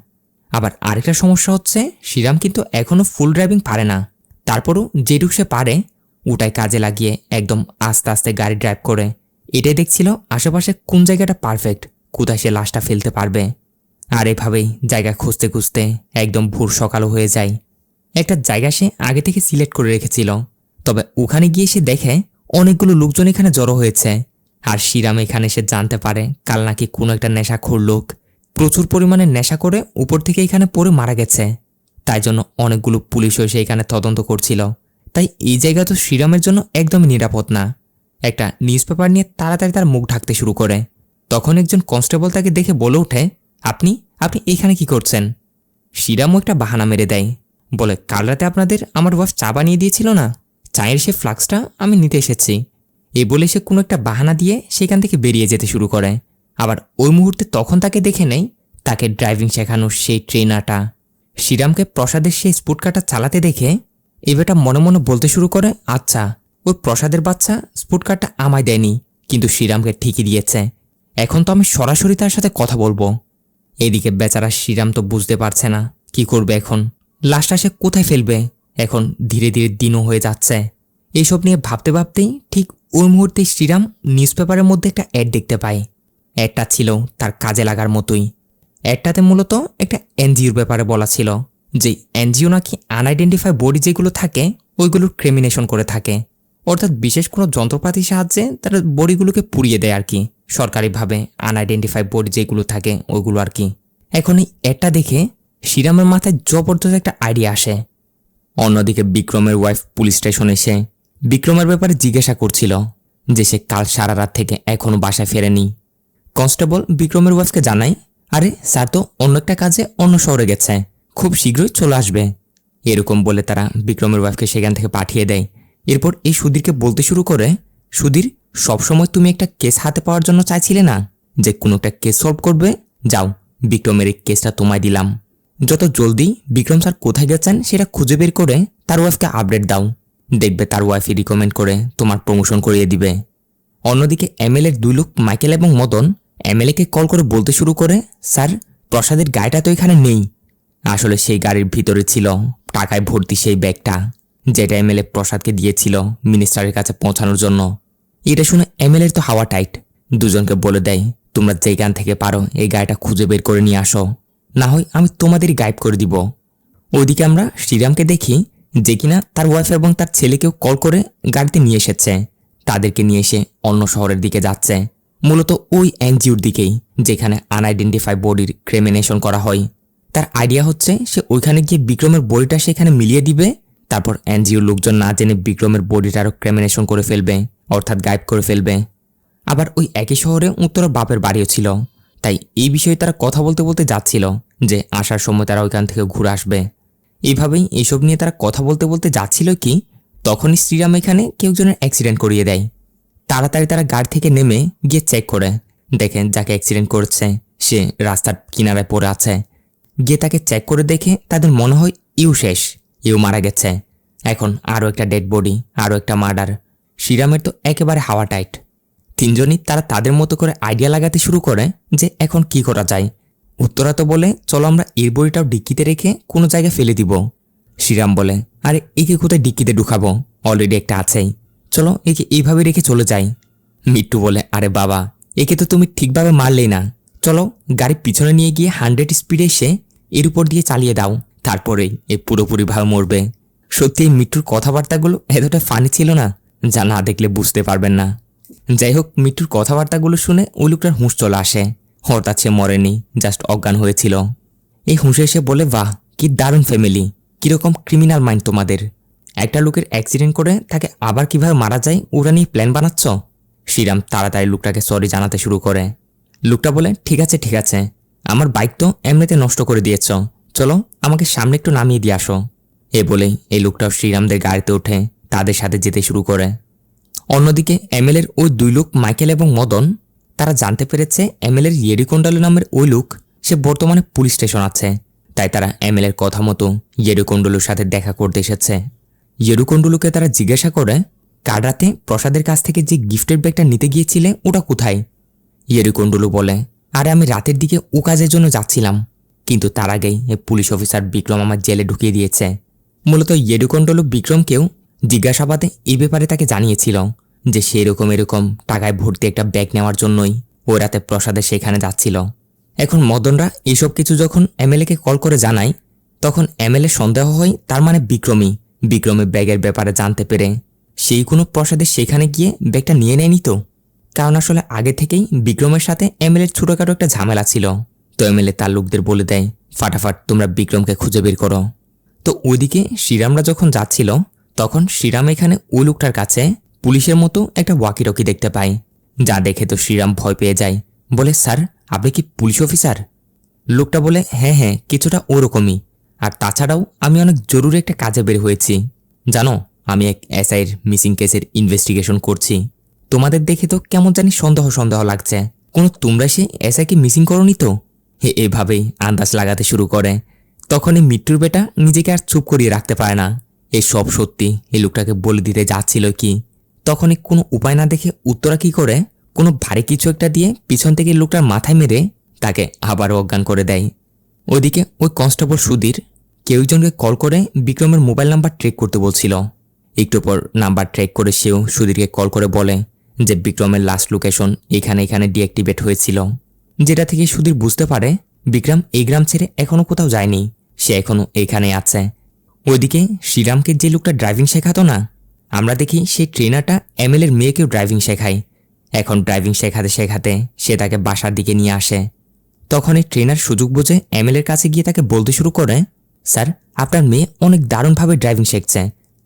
আবার আরেকটা সমস্যা হচ্ছে, শ্রীরাম কিন্তু এখনও ফুল ড্রাইভিং পারে না, তারপরও যেটুকু সে পারে ওটাই কাজে লাগিয়ে একদম আস্তে আস্তে গাড়ি ড্রাইভ করে এটাই দেখছিল আশেপাশে কোন জায়গাটা পারফেক্ট, কোথায় সে লাশটা ফেলতে পারবে। আর এভাবেই জায়গা খুঁজতে খুঁজতে একদম ভোর সকালও হয়ে যায়। একটা জায়গা সে আগে থেকে সিলেক্ট করে রেখেছিল, তবে ওখানে গিয়ে সে দেখে অনেকগুলো লোকজন এখানে জড়ো হয়েছে। আর শ্রীরাম এখানে এসে জানতে পারে কাল নাকি কোনো একটা নেশাখোর লোক প্রচুর পরিমাণে নেশা করে উপর থেকে এখানে পড়ে মারা গেছে। তাই জন্য অনেকগুলো পুলিশও এসে এখানে তদন্ত করছিল। তাই এই জায়গা তো শ্রীরামের জন্য একদমই নিরাপদ না। একটা নিউজ পেপার নিয়ে তাড়াতাড়ি তার মুখ ঢাকতে শুরু করে। তখন একজন কনস্টেবল তাকে দেখে বলে ওঠে, আপনি আপনি এখানে কি করছেন? শ্রীরামও একটা বাহানা মেরে দেয়, বলে কাল রাতে আপনাদের আমার ওয়াইফ চা বানিয়ে দিয়েছিল না, চায়ের সে ফ্লাক্সটা আমি নিতে এসেছি। এ বলে সে কোনো একটা বাহানা দিয়ে সেখান থেকে বেরিয়ে যেতে শুরু করে। আবার ওই মুহূর্তে তখন তাকে দেখে নেয় তাকে ড্রাইভিং শেখানোর সেই ট্রেনারটা। শ্রীরামকে প্রসাদের সেই স্পুটকারটা চালাতে দেখে এবারটা মনে মনে বলতে শুরু করে, আচ্ছা ওই প্রসাদের বাচ্চা স্পুটকারটা আমায় দেয়নি, কিন্তু শ্রীরামকে ঠিকই দিয়েছে। এখন তো আমি সরাসরি তার সাথে কথা বলবো। এদিকে বেচারা শ্রীরাম তো বুঝতে পারছে না কি করবে এখন। লাশটা সে কোথায় ফেলবে? এখন ধীরে ধীরে দিনও হয়ে যাচ্ছে। এইসব নিয়ে ভাবতে ভাবতেই ঠিক ওই মুহূর্তে শ্রীরাম নিউজ পেপারের মধ্যে একটা অ্যাড দেখতে পায়। অ্যাডটা ছিল তার কাজে লাগার মতোই। অ্যাডটাতে মূলত একটা এনজিওর ব্যাপারে বলা ছিল যে এনজিও নাকি আনআইডেন্টিফাই বডি যেগুলো থাকে ওইগুলোর ক্রিমিনেশন করে থাকে, অর্থাৎ বিশেষ কোনো যন্ত্রপাতির সাহায্যে তারা বডিগুলোকে পুড়িয়ে দেয় আর কি, সরকারিভাবে আনআইডেন্টিফাই বডি যেগুলো থাকে ওইগুলো আর কি। এখন এই অ্যাডটা দেখে শ্রীরামের মাথায় জবরদস্ত একটা আইডিয়া আসে। অন্যদিকে বিক্রমের ওয়াইফ পুলিশ স্টেশনে এসে বিক্রমের ব্যাপারে জিজ্ঞাসা করছিল যে সে কাল সারা রাত থেকে এখনও বাসায় ফেরেনি। কনস্টেবল বিক্রমের ওয়াইফকে জানায়, আরে স্যার তো অন্য একটা কাজে অন্য শহরে গেছে, খুব শীঘ্রই চলে আসবে। এরকম বলে তারা বিক্রমের ওয়াইফকে সেখান থেকে পাঠিয়ে দেয়। এরপর এই সুধীরকে বলতে শুরু করে, সুধীর সবসময় তুমি একটা কেস হাতে পাওয়ার জন্য চাইছিলে না যে কোনো একটা কেস সলভ করবে, যাও বিক্রমের এই কেসটা তোমায় দিলাম। যত জলদি বিক্রম স্যার কোথায় গেছেন সেটা খুঁজে বের করে তার ওয়াইফকে আপডেট দাও, দেখবে তার ওয়াইফই রিকমেন্ড করে তোমার প্রমোশন করিয়ে দিবে। অন্যদিকে এমএলএর দুই লোক মাইকেল এবং মদন এমএলএকে কল করে বলতে শুরু করে, স্যার প্রসাদের গাড়িটা তো এখানে নেই। আসলে সেই গাড়ির ভিতরে ছিল টাকায় ভর্তি সেই ব্যাগটা, যেটা এমএলএ প্রসাদকে দিয়েছিল মিনিস্টারের কাছে পৌঁছানোর জন্য। এটা শুনে এমএলএর তো হাওয়া টাইট, দুজনকে বলে দেয় তোমরা যেখান থেকে পারো এই গাড়িটা খুঁজে বের করে নিয়ে আসো, না হয় আমি তোমাদেরই গায়েব করে দিব। ওইদিকে আমরা শ্রীরামকে দেখি যে কিনা তার ওয়াইফ এবং তার ছেলেকেও কল করে গাড়িতে নিয়ে এসেছে। তাদেরকে নিয়ে এসে অন্য শহরের দিকে যাচ্ছে, মূলত ওই এনজিওর দিকেই যেখানে আনআইডেন্টিফাই বডির ক্রিমিনেশন করা হয়। তার আইডিয়া হচ্ছে সে ওইখানে গিয়ে বিক্রমের বডিটা সেখানে মিলিয়ে দিবে, তারপর এনজিওর লোকজন না জেনে বিক্রমের বডিটারও ক্রিমিনেশন করে ফেলবে, অর্থাৎ গায়েব করে ফেলবে। আবার ওই একই শহরে উত্তরের বাপের বাড়িও ছিল, তাই এই বিষয়ে তারা কথা বলতে বলতে যাচ্ছিল যে আসার সময় তারা ওইখান থেকে ঘুরে আসবে। এইভাবেই এইসব নিয়ে তারা কথা বলতে বলতে যাচ্ছিল কি তখনই শ্রীরাম এখানে কেউ জনের অ্যাক্সিডেন্ট করিয়ে দেয়। তাড়াতাড়ি তারা গাড়ি থেকে নেমে গিয়ে চেক করে দেখেন যাকে অ্যাক্সিডেন্ট করেছে সে রাস্তার কিনারায় পড়ে আছে। গিয়ে তাকে চেক করে দেখে তাদের মনে হয় ইউ শেষ, ইউ মারা গেছে। এখন আরও একটা ডেড বডি, আরও একটা মার্ডার। শ্রীরামের তো একেবারে হাওয়া টাইট। তিনজনই তারা তাদের মতো করে আইডিয়া লাগাতে শুরু করে যে এখন কি করা যায়। উত্তরা তো বলে চলো আমরা এর বড়িটাও ডিক্কিতে রেখে কোনো জায়গায় ফেলে দিব। শ্রীরাম বলে আরে একে কোথায় ডিক্কিতে ঢুকাবো, অলরেডি একটা আছেই, চলো একে এইভাবে রেখে চলে যাই। মিট্টু বলে আরে বাবা একে তো তুমি ঠিকভাবে মারলেই না, চলো গাড়ির পিছনে নিয়ে গিয়ে 100 স্পিডে এসে এর উপর দিয়ে চালিয়ে দাও, তারপরেই এ পুরোপুরিভাবে মরবে। সত্যি এই মিট্টুর কথাবার্তাগুলো এতটা ফানি ছিল না যা না দেখলে বুঝতে পারবেন না। যাই হোক মিট্টুর কথাবার্তাগুলো শুনে ওই লোকটার হুঁশ চলে আসে, হঠাৎ সে মরেনি, জাস্ট অজ্ঞান হয়েছিল। এই হুঁশে এসে বলে বাহ কি দারুণ ফ্যামিলি, কীরকম ক্রিমিনাল মাইন্ড তোমাদের, একটা লোকের অ্যাক্সিডেন্ট করে তাকে আবার কিভাবে মারা যায় ওরা নিয়ে প্ল্যান বানাচ্ছ। শ্রীরাম তাড়াতাড়ি লোকটাকে সরি জানাতে শুরু করে। লোকটা বলে ঠিক আছে, আমার বাইক তো এমনিতে নষ্ট করে দিয়েছ, চলো আমাকে সামনে একটু নামিয়ে দিয়ে আসো। এ বলেই এই লোকটাও শ্রীরামদের গাড়িতে উঠে তাদের সাথে যেতে শুরু করে। অন্যদিকে এমএলএর ওই দুই লোক মাইকেল এবং মদন তারা জানতে পেরেছে এমএলএর ইয়েরিকোন্ডালু নামের ওই লোক সে বর্তমানে পুলিশ স্টেশন আছে, তাই তারা এমএলএর কথা মতো ইয়েরিকোন্ডালুর সাথে দেখা করতে এসেছে। ইয়েরিকোন্ডালুকে তারা জিজ্ঞাসা করে কাল রাতে প্রসাদের কাছ থেকে যে গিফটের ব্যাগটা নিতে গিয়েছিলে ওটা কোথায়। ইয়েরিকোন্ডালু বলে আরে আমি রাতের দিকে ও কাজের জন্য যাচ্ছিলাম, কিন্তু তার আগেই এই পুলিশ অফিসার বিক্রম আমার জেলে ঢুকিয়ে দিয়েছে। মূলত ইয়েরিকোন্ডালু বিক্রমকেও জিজ্ঞাসাবাদে এই ব্যাপারে তাকে জানিয়েছিল যে সে এরকম টাকায় ভর্তি একটা ব্যাগ নেওয়ার জন্যই ও রাতে প্রসাদে সেখানে যাচ্ছিল। এখন মদনরা এইসব কিছু যখন এমএলএকে কল করে জানায় তখন এমএলএ সন্দেহ হয় তার মানে বিক্রমের ব্যাগের ব্যাপারে জানতে পেরে সেই কোনো প্রসাদের সেখানে গিয়ে ব্যাগটা নিয়ে নেয়নি তো? কারণ আসলে আগে থেকেই বিক্রমের সাথে এমএলএর ছোটখাটো একটা ঝামেলা ছিল। তো এমএলএ তার লোকদের বলে দেয়, ফাটাফাট তোমরা বিক্রমকে খুঁজে বের করো। তো ওইদিকে শ্রীরামরা যখন যাচ্ছিল তখন শ্রীরাম এখানে ওই লোকটার কাছে পুলিশের মতো একটা ওয়াকিটকি দেখতে পায়। যা দেখে তো শ্রীরাম ভয় পেয়ে যায়, বলে স্যার আপনি কি পুলিশ অফিসার? লোকটা বলে হ্যাঁ হ্যাঁ কিছুটা ওরকমই, আর তাছাড়াও আমি অনেক জরুরি একটা কাজে বের হয়েছি। জানো, আমি এক এসআইয়ের মিসিং কেসের ইনভেস্টিগেশন করছি। তোমাদের দেখে তো কেমন জানি সন্দেহ সন্দেহ লাগছে, কোনো তোমরা সে এসআইকে মিসিং করনি তো? এভাবেই আন্দাজ লাগাতে শুরু করে। তখনই মিট্টুর বেটা নিজেকে আর চুপ করিয়ে রাখতে পারে না। এই সব সত্যি এই লোকটাকে বলে দিতে যাচ্ছিল কি, তখনই কোনো উপায় না দেখে উত্তরা কি করে কোনো ভারী কিছু একটা দিয়ে পিছন থেকে লোকটার মাথায় মেরে তাকে আবারও অজ্ঞান করে দেয়। ওইদিকে ওই কনস্টেবল সুধীর কেউ একজনকে কল করে বিক্রমের মোবাইল নাম্বার ট্রেক করতে বলছিল। একটু পর নাম্বার ট্রেক করে সেও সুধীরকে কল করে বলে যে বিক্রমের লাস্ট লোকেশন এখানে এখানে ডিঅ্যাক্টিভেট হয়েছিল, যেটা থেকে সুধীর বুঝতে পারে বিক্রম এই গ্রাম ছেড়ে এখনো কোথাও যায়নি, সে এখনো এখানে আছে। ওইদিকে শ্রীরামকে যে লোকটা ড্রাইভিং শেখাতো না, আমরা দেখি সেই ট্রেনারটা এমএলএর মেয়েকেও ড্রাইভিং শেখায়। এখন ড্রাইভিং শেখাতে শেখাতে সে তাকে বাসার দিকে নিয়ে আসে। তখন এই ট্রেনার সুযোগ বুঝে এমএলএর কাছে গিয়ে তাকে বলতে শুরু করে, স্যার আপনার মেয়ে অনেক দারুণভাবে ড্রাইভিং শিখছে,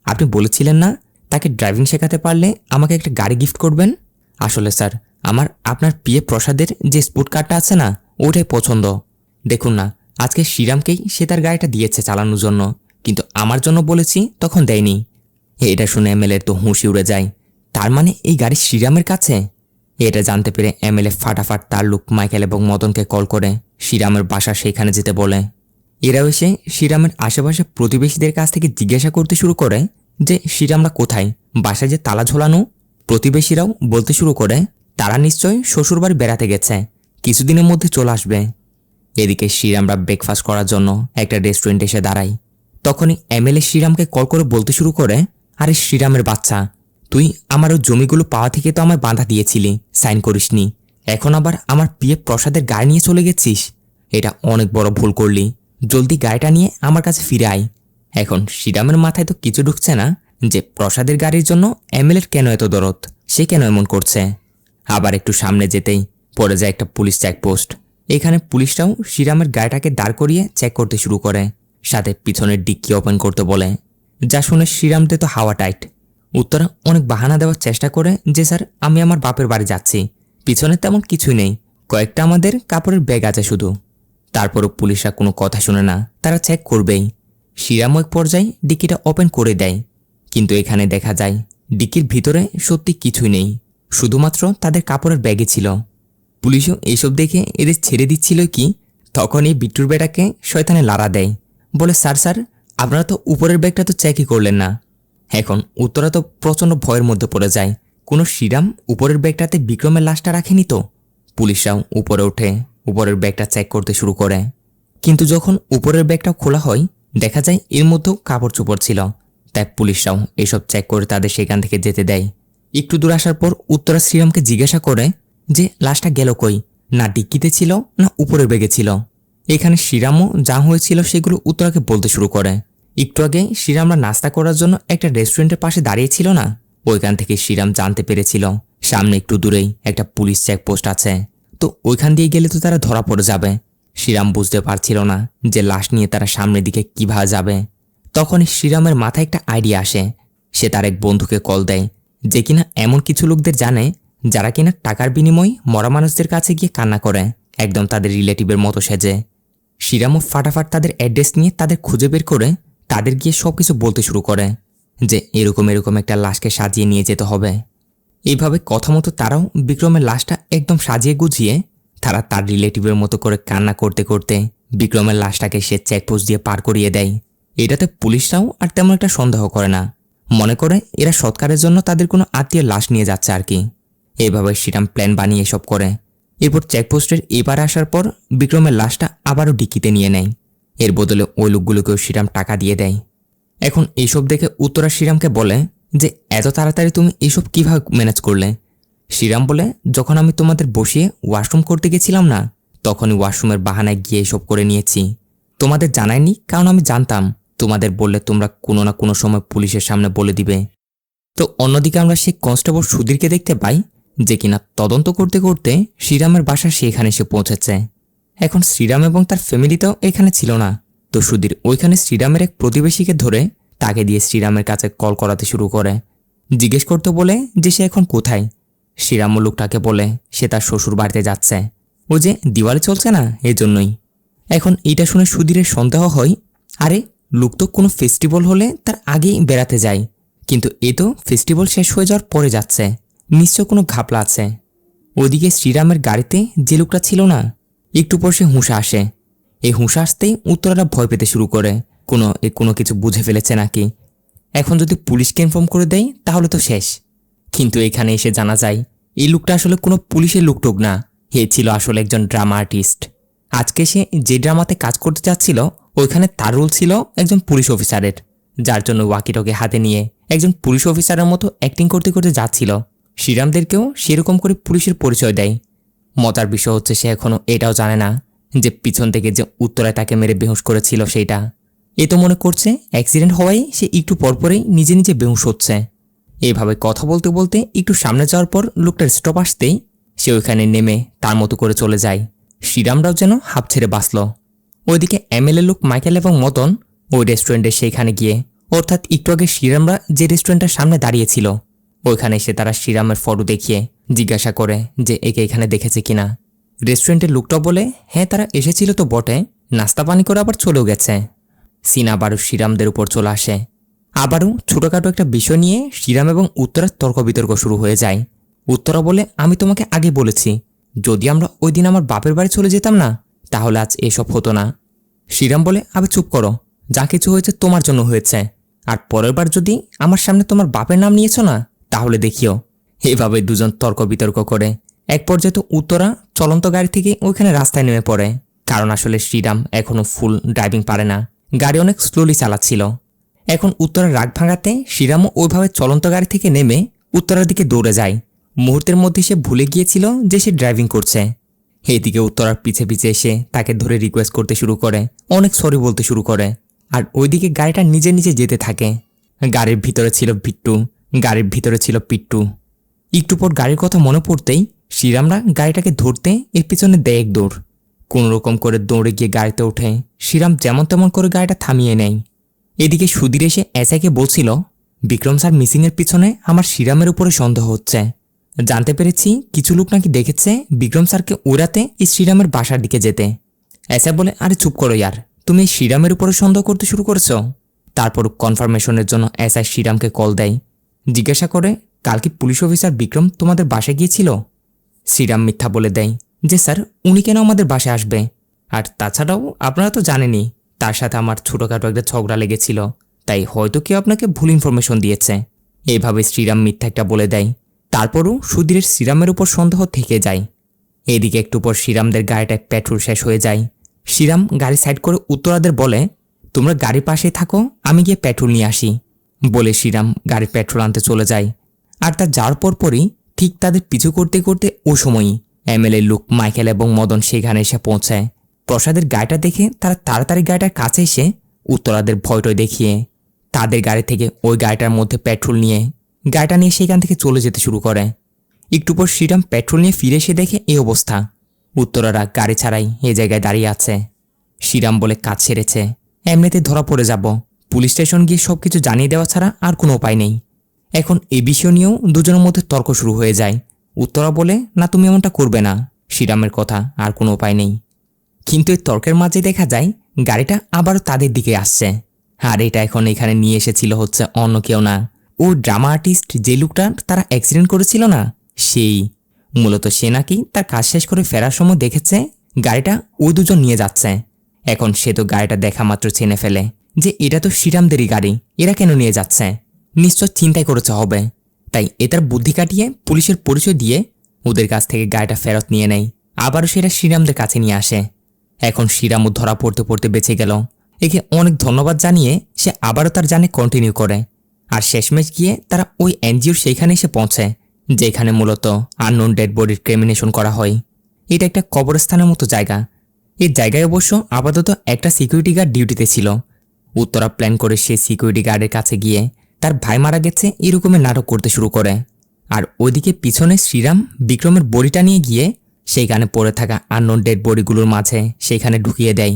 আপনি বলেছিলেন না তাকে ড্রাইভিং শেখাতে পারলে আমাকে একটা গাড়ি গিফট করবেন? আসলে স্যার আমার আপনার পিএ প্রসাদের যে স্পোর্ট কারটা আছে না ওটাই পছন্দ। দেখুন না, আজকে শ্রীরামকেই সে তার গাড়িটা দিয়েছে চালানোর জন্য, কিন্তু আমার জন্য বলেছি তখন দেয়নি। এটা শুনে এমএলএ তো হুঁশি উড়ে যায়, তার মানে এই গাড়ি শ্রীরামের কাছে? এটা জানতে পেরে এমএলএ ফাটাফাট তার লোক মাইকেল এবং মদনকে কল করে শ্রীরামের বাসা সেখানে যেতে বলে। এরাও এসে শ্রীরামের আশেপাশে প্রতিবেশীদের কাছ থেকে জিজ্ঞাসা করতে শুরু করে যে শ্রীরামরা কোথায়, বাসায় যে তালা ঝোলানো। প্রতিবেশীরাও বলতে শুরু করে তারা নিশ্চয় শ্বশুরবাড়ি বেড়াতে গেছে, কিছুদিনের মধ্যে চলে আসবে। এদিকে শ্রীরামরা ব্রেকফাস্ট করার জন্য একটা রেস্টুরেন্টে এসে দাঁড়ায়। তখনই এমএলএ শ্রীরামকে কল করে বলতে শুরু করে, আরে শ্রীরামের বাচ্চা, তুই আমার ওই জমিগুলো পাওয়া থেকে তো আমায় বাঁধা দিয়েছিলি, সাইন করিসনি, এখন আবার আমার পিএ প্রসাদের গাড়ি নিয়ে চলে গেছিস, এটা অনেক বড় ভুল করলি, জলদি গাড়িটা নিয়ে আমার কাছে ফিরে আয়। এখন শ্রীরামের মাথায় তো কিছু ঢুকছে না যে প্রসাদের গাড়ির জন্য এমএলএর কেন এত দরদ, সে কেন এমন করছে। আবার একটু সামনে যেতেই পড়ে যায় একটা পুলিশ চেকপোস্ট। এখানে পুলিশরাও শ্রীরামের গাড়িটাকে দাঁড় করিয়ে চেক করতে শুরু করে, সাথে পিছনের ডিক্কি ওপেন করতে বলে। যা শুনে শ্রীরামদের তো হাওয়া টাইট। উত্তরা অনেক বাহানা দেওয়ার চেষ্টা করে যে স্যার আমি আমার বাপের বাড়ি যাচ্ছি, পিছনে তেমন কিছুই নেই, কয়েকটা আমাদের কাপড়ের ব্যাগ আছে শুধু। তারপরও পুলিশরা কোনো কথা শুনে না, তারা চেক করবেই। শ্রীরাম এক পর্যায়ে ডিক্কিটা ওপেন করে দেয়, কিন্তু এখানে দেখা যায় ডিক্কির ভিতরে সত্যি কিছুই নেই, শুধুমাত্র তাদের কাপড়ের ব্যাগে ছিল। পুলিশও এইসব দেখে এদের ছেড়ে দিচ্ছিল কি, তখন এই বিট্টুর বেটাকে শয়তানে লাড়া দেয়, বলে স্যার স্যার আপনারা তো উপরের ব্যাগটা তো চেকই করলেন না। এখন উত্তরা তো প্রচণ্ড ভয়ের মধ্যে পড়ে যায়, কোনো শ্রীরাম উপরের ব্যাগটাতে বিক্রমের লাশটা রাখেনি তো। পুলিশরাও উপরে ওঠে, উপরের ব্যাগটা চেক করতে শুরু করে, কিন্তু যখন উপরের ব্যাগটা খোলা হয় দেখা যায় এর মধ্যেও কাপড় চোপড় ছিল। তাই পুলিশরাও এসব চেক করে তাদের সেখান থেকে যেতে দেয়। একটু দূর আসার পর উত্তরা শ্রীরামকে জিজ্ঞাসা করে যে লাশটা গেল কই, না ডিক্কিতে ছিল না উপরের ব্যাগে ছিল। এখানে শ্রীরামও যা হয়েছিল সেগুলো উত্তরাকে বলতে শুরু করে। একটু আগে শ্রীরামরা নাস্তা করার জন্য একটা রেস্টুরেন্টের পাশে দাঁড়িয়েছিল না, ওইখান থেকে শ্রীরাম জানতে পেরেছিল সামনে একটু দূরেই একটা পুলিশ চেকপোস্ট আছে, তো ওইখান দিয়ে গেলে তো তারা ধরা পড়ে যাবে। শ্রীরাম বুঝতে পারছিল না যে লাশ নিয়ে তারা সামনের দিকে কিভাবে যাবে। তখনই শ্রীরামের মাথায় একটা আইডিয়া আসে, সে তার এক বন্ধুকে কল দেয় যে কিনা এমন কিছু লোকদের জানে যারা কিনা টাকার বিনিময়ে মরা মানুষদের কাছে গিয়ে কান্না করে, একদম তাদের রিলেটিভের মতো সেজে। শ্রীরামও ফাটাফাট তাদের অ্যাড্রেস নিয়ে তাদের খুঁজে বের করে তাদের গিয়ে সবকিছু বলতে শুরু করে যে এরকম এরকম একটা লাশকে সাজিয়ে নিয়ে যেতে হবে। এইভাবে কথা মতো তারাও বিক্রমের লাশটা একদম সাজিয়ে গুছিয়ে তারা তার রিলেটিভের মতো করে কান্না করতে করতে বিক্রমের লাশটাকে সে চেকপোস্ট দিয়ে পার করিয়ে দেয়। এটাতে পুলিশরাও আর তেমন একটা সন্দেহ করে না, মনে করে এরা সৎকারের জন্য তাদের কোনো আত্মীয়ের লাশ নিয়ে যাচ্ছে আর কি। এইভাবে শ্রীরাম প্ল্যান বানিয়ে এসব করে। এরপর চেকপোস্টের এবার আসার পর বিক্রমের লাশটা আবারও ডিক্কিতে নিয়ে নেয়। এর বদলে ওই লোকগুলোকেও শ্রীরাম টাকা দিয়ে দেয়। এখন এইসব দেখে উত্তরা শ্রীরামকে বলে যে এত তাড়াতাড়ি তুমি এইসব কিভাবে ম্যানেজ করলে? শ্রীরাম বলে যখন আমি তোমাদের বসিয়ে ওয়াশরুম করতে গেছিলাম না, তখনই ওয়াশরুমের বাহানায় গিয়ে এসব করে নিয়েছি, তোমাদের জানাইনি কারণ আমি জানতাম তোমাদের বললে তোমরা কোনো না কোনো সময় পুলিশের সামনে বলে দিবে। তো অন্যদিকে আমরা সেই কনস্টেবল সুধীরকে দেখতে পাই, যে কিনা তদন্ত করতে করতে শ্রীরামের বাসা সেখানে এসে পৌঁছেছে। এখন শ্রীরাম এবং তার ফ্যামিলিটাও এখানে ছিল না। তো সুধীর ওইখানে শ্রীরামের এক প্রতিবেশীকে ধরে তাকে দিয়ে শ্রীরামের কাছে কল করাতে শুরু করে, জিজ্ঞেস করতে বলে যে সে এখন কোথায়। শ্রীরাম লোকটাকে বলে সে তার শ্বশুর বাড়িতে যাচ্ছে, ও যে দিওয়ালি চলছে না এজন্যই। এখন এটা শুনে সুধীরের সন্দেহ হয়, আরে লোক তো কোনো ফেস্টিভ্যাল হলে তার আগেই বেড়াতে যায়, কিন্তু এ তো ফেস্টিভ্যাল শেষ হয়ে যাওয়ার পরে যাচ্ছে, নিশ্চয় কোনো ঘাপলা আছে। ওদিকে শ্রীরামের গাড়িতে যে লোকটা ছিল না, একটু পর সে হুঁশা আসে। এই হুঁশা আসতেই উত্তরারা ভয় পেতে শুরু করে, কোনো কিছু বুঝে ফেলেছে নাকি। এখন যদি পুলিশকে ইনফর্ম করে দেয় তাহলে তো শেষ। কিন্তু এখানে এসে জানা যায় এই লোকটা আসলে কোনো পুলিশের লোকটোক না, হে ছিল আসলে একজন ড্রামা আর্টিস্ট। আজকে সে যে ড্রামাতে কাজ করতে যাচ্ছিল ওইখানে তার রোল ছিল একজন পুলিশ অফিসারের, যার জন্য ওয়াকিটকে হাতে নিয়ে একজন পুলিশ অফিসারের মতো অ্যাক্টিং করতে করতে যাচ্ছিল। শ্রীরামদেরকেও সেরকম করে পুলিশের পরিচয় দেয়। মজার বিষয় হচ্ছে সে এখনও এটাও জানে না যে পিছন থেকে যে উত্তরায় তাকে মেরে বেহুশ করেছিল সেইটা। এ তো মনে করছে অ্যাক্সিডেন্ট হওয়ায় সে একটু পরপরেই নিজে নিজে বেহুশ হচ্ছে। এভাবে কথা বলতে বলতে একটু সামনে যাওয়ার পর লোকটার স্টপ আসতেই সে ওইখানে নেমে তার মতো করে চলে যায়। শ্রীরামরাও যেন হাঁপ ছেড়ে বাঁচল। ওইদিকে এমএলএ লোক মাইকেল এবং মদন ওই রেস্টুরেন্টে সেইখানে গিয়ে, অর্থাৎ একটু আগে শ্রীরামরা যে রেস্টুরেন্টের সামনে দাঁড়িয়েছিল ওইখানে এসে তারা শ্রীরামের ফটো দেখিয়ে জিজ্ঞাসা করে যে একে এখানে দেখেছে কিনা। রেস্টুরেন্টের লোকটাও বলে হ্যাঁ তারা এসেছিল তো বটে, নাস্তা পানি করে আবার চলেও গেছে। সিন আবারও শ্রীরামদের উপর চলে আসে। আবারও ছোটোখাটো একটা বিষয় নিয়ে শ্রীরাম এবং উত্তরার তর্ক বিতর্ক শুরু হয়ে যায়। উত্তরা বলে আমি তোমাকে আগে বলেছি, যদি আমরা ওই দিন আমার বাপের বাড়ি চলে যেতাম না তাহলে আজ এসব হতো না। শ্রীরাম বলে আবে চুপ করো, যা কিছু হয়েছে তোমার জন্য হয়েছে, আর পরের বার যদি আমার সামনে তোমার বাপের নাম নিয়েছ না তাহলে দেখিও। এভাবে দুজন তর্ক বিতর্ক করে এক পর্যায়ে তো উত্তরা চলন্ত গাড়ি থেকে ওইখানে রাস্তায় নেমে পড়ে, কারণ আসলে শ্রীরাম এখনও ফুল ড্রাইভিং পারে না, গাড়ি অনেক স্লোলি চালাচ্ছিল। এখন উত্তরার রাগ ভাঙাতে শ্রীরামও ওইভাবে চলন্ত গাড়ি থেকে নেমে উত্তরার দিকে দৌড়ে যায়। মুহূর্তের মধ্যে সে ভুলে গিয়েছিল যে সে ড্রাইভিং করছে। এইদিকে উত্তরার পিছে পিছে এসে তাকে ধরে রিকোয়েস্ট করতে শুরু করে, অনেক সরি বলতে শুরু করে, আর ওইদিকে গাড়িটা নিজে নিজে যেতে থাকে। গাড়ির ভিতরে ছিল বিট্টু, গাড়ির ভিতরে ছিল পিট্টু। একটু পর গাড়ির কথা মনে পড়তেই শ্রীরামরা গাড়িটাকে ধরতে এর পিছনে দেয় এক দৌড়। কোনোরকম করে দৌড়ে গিয়ে গাড়িতে ওঠে। শ্রীরাম যেমন তেমন করে গাড়িটা থামিয়ে নেয়। এদিকে সুধীর এসে এসআইকে বলছিল বিক্রম স্যার মিসিংয়ের পিছনে আমার শ্রীরামের উপরে সন্দেহ হচ্ছে। জানতে পেরেছি কিছু লোক নাকি দেখেছে বিক্রম স্যারকে উড়াতে এই শ্রীরামের বাসার দিকে যেতে। এসআই বলে আরে চুপ করো ইয়ার, তুমি এই শ্রীরামের উপরে সন্দেহ করতে শুরু করেছো। তারপর কনফার্মেশনের জন্য এসআই শ্রীরামকে কল দেয়, জিজ্ঞাসা করে কাল কি পুলিশ অফিসার বিক্রম তোমাদের বাসায় গিয়েছিল। শ্রীরাম মিথ্যা বলে দেয় যে স্যার উনি কেন আমাদের বাসায় আসবে, আর তাছাড়াও আপনারা তো জানেনই তার সাথে আমার ছোটোখাটো একটা ঝগড়া লেগেছিল, তাই হয়তো কেউ আপনাকে ভুল ইনফরমেশন দিয়েছে। এইভাবে শ্রীরাম মিথ্যা একটা বলে দেয়। তারপরও সুধীরের শ্রীরামের উপর সন্দেহ থেকে যায়। এদিকে একটু পর শ্রীরামদের গাড়িটায় পেট্রোল শেষ হয়ে যায়। শ্রীরাম গাড়ি সাইড করে উত্তরাদের বলে তোমরা গাড়ির পাশেই থাকো, আমি গিয়ে পেট্রোল নিয়ে আসি। বলে শ্রীরাম গাড়ির পেট্রোল আনতে চলে যায়। আর তার যাওয়ার পরপরই ঠিক তাদের পিছু করতে করতে ও সময়ই এমএলএ লোক মাইকেল এবং মদন সেখানে এসে পৌঁছায়। প্রসাদের গাড়িটা দেখে তারা তাড়াতাড়ি গাড়িটার কাছে এসে উত্তরাদের ভয়টয় দেখিয়ে তাদের গাড়ি থেকে ওই গাড়িটার মধ্যে পেট্রোল নিয়ে গাড়িটা নিয়ে সেখান থেকে চলে যেতে শুরু করে। একটু পর শ্রীরাম পেট্রোল নিয়ে ফিরে এসে দেখে এই অবস্থা, উত্তরারা গাড়ি ছাড়াই এই জায়গায় দাঁড়িয়ে আছে। শ্রীরাম বলে কাজ সেরেছে, এমনিতে ধরা পড়ে যাব, পুলিশ স্টেশন গিয়ে সবকিছু জানিয়ে দেওয়া ছাড়া আর কোনো উপায় নেই। এখন এই বিষয় নিয়েও দুজনের মধ্যে তর্ক শুরু হয়ে যায়। উত্তরা বলে না তুমি এমনটা করবে না, শ্রীরামের কথা আর কোনো উপায় নেই। কিন্তু এই তর্কের মাঝে দেখা যায় গাড়িটা আবারও তাদের দিকে আসছে। আর এটা এখন এখানে নিয়ে এসেছিল হচ্ছে অন্য কেউ না, ও ড্রামা আর্টিস্ট যে লোকটা তারা অ্যাক্সিডেন্ট করেছিল না সেই। মূলত সে নাকি তার কাজ শেষ করে ফেরার সময় দেখেছে গাড়িটা ওই দুজন নিয়ে যাচ্ছে। এখন সে তো গাড়িটা দেখা মাত্র চিনে ফেলে যে এটা তো শ্রীরামদেরই গাড়ি, এরা কেন নিয়ে যাচ্ছে, নিশ্চয় চিন্তাই করেছে হবে। তাই এটার বুদ্ধি কাটিয়ে পুলিশের পরিচয় দিয়ে ওদের কাছ থেকে গাড়িটা ফেরত নিয়ে নেয়, আবারও সেটা শ্রীরামদের কাছে নিয়ে আসে। এখন শ্রীরামও ধরা পড়তে পড়তে বেঁচে গেল। একে অনেক ধন্যবাদ জানিয়ে সে আবারও তার জানে কন্টিনিউ করে। আর শেষমেশ গিয়ে তারা ওই এনজিওর সেইখানে এসে পৌঁছে যেখানে মূলত আননোন ডেড বডির ক্রিমিনেশন করা হয়। এটা একটা কবরস্থানের মতো জায়গা। এই জায়গায় অবশ্য আপাতত একটা সিকিউরিটি গার্ড ডিউটিতে ছিল। উত্তরা প্ল্যান করে সে সিকিউরিটি গার্ডের কাছে গিয়ে তার ভাই মারা গেছে এরকমের নাটক করতে শুরু করে। আর ওইদিকে পিছনে শ্রীরাম বিক্রমের বডিটা নিয়ে গিয়ে সেইখানে পড়ে থাকা আননোন ডেড বডিগুলোর মাঝে সেইখানে ঢুকিয়ে দেয়।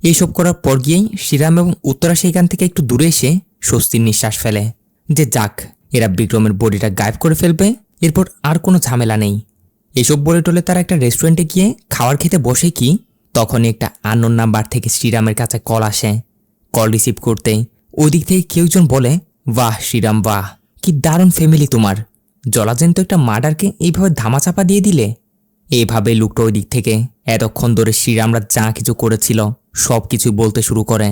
এইসব করার পর গিয়েই শ্রীরাম এবং উত্তরা সেইখান থেকে একটু দূরে এসে স্বস্তির নিঃশ্বাস ফেলে যে যাক, এরা বিক্রমের বডিটা গায়েব করে ফেলবে, এরপর আর কোনো ঝামেলা নেই। এসব বলে টলে তারা একটা রেস্টুরেন্টে গিয়ে খাওয়ার খেতে বসে কি তখনই একটা আননোন নাম্বার থেকে শ্রীরামের কাছে কল আসে। কল রিসিভ করতেই ওই দিক থেকে কেউ একজন বলে, বাহ শ্রীরাম বাহ, কি দারুণ ফ্যামিলি তোমার, জলাজন্ত একটা মার্ডারকে এইভাবে ধামাচাপা দিয়ে দিলে। এইভাবে লোকটা ওই দিক থেকে এতক্ষণ ধরে শ্রীরামরা যা কিছু করেছিল সব কিছু বলতে শুরু করে।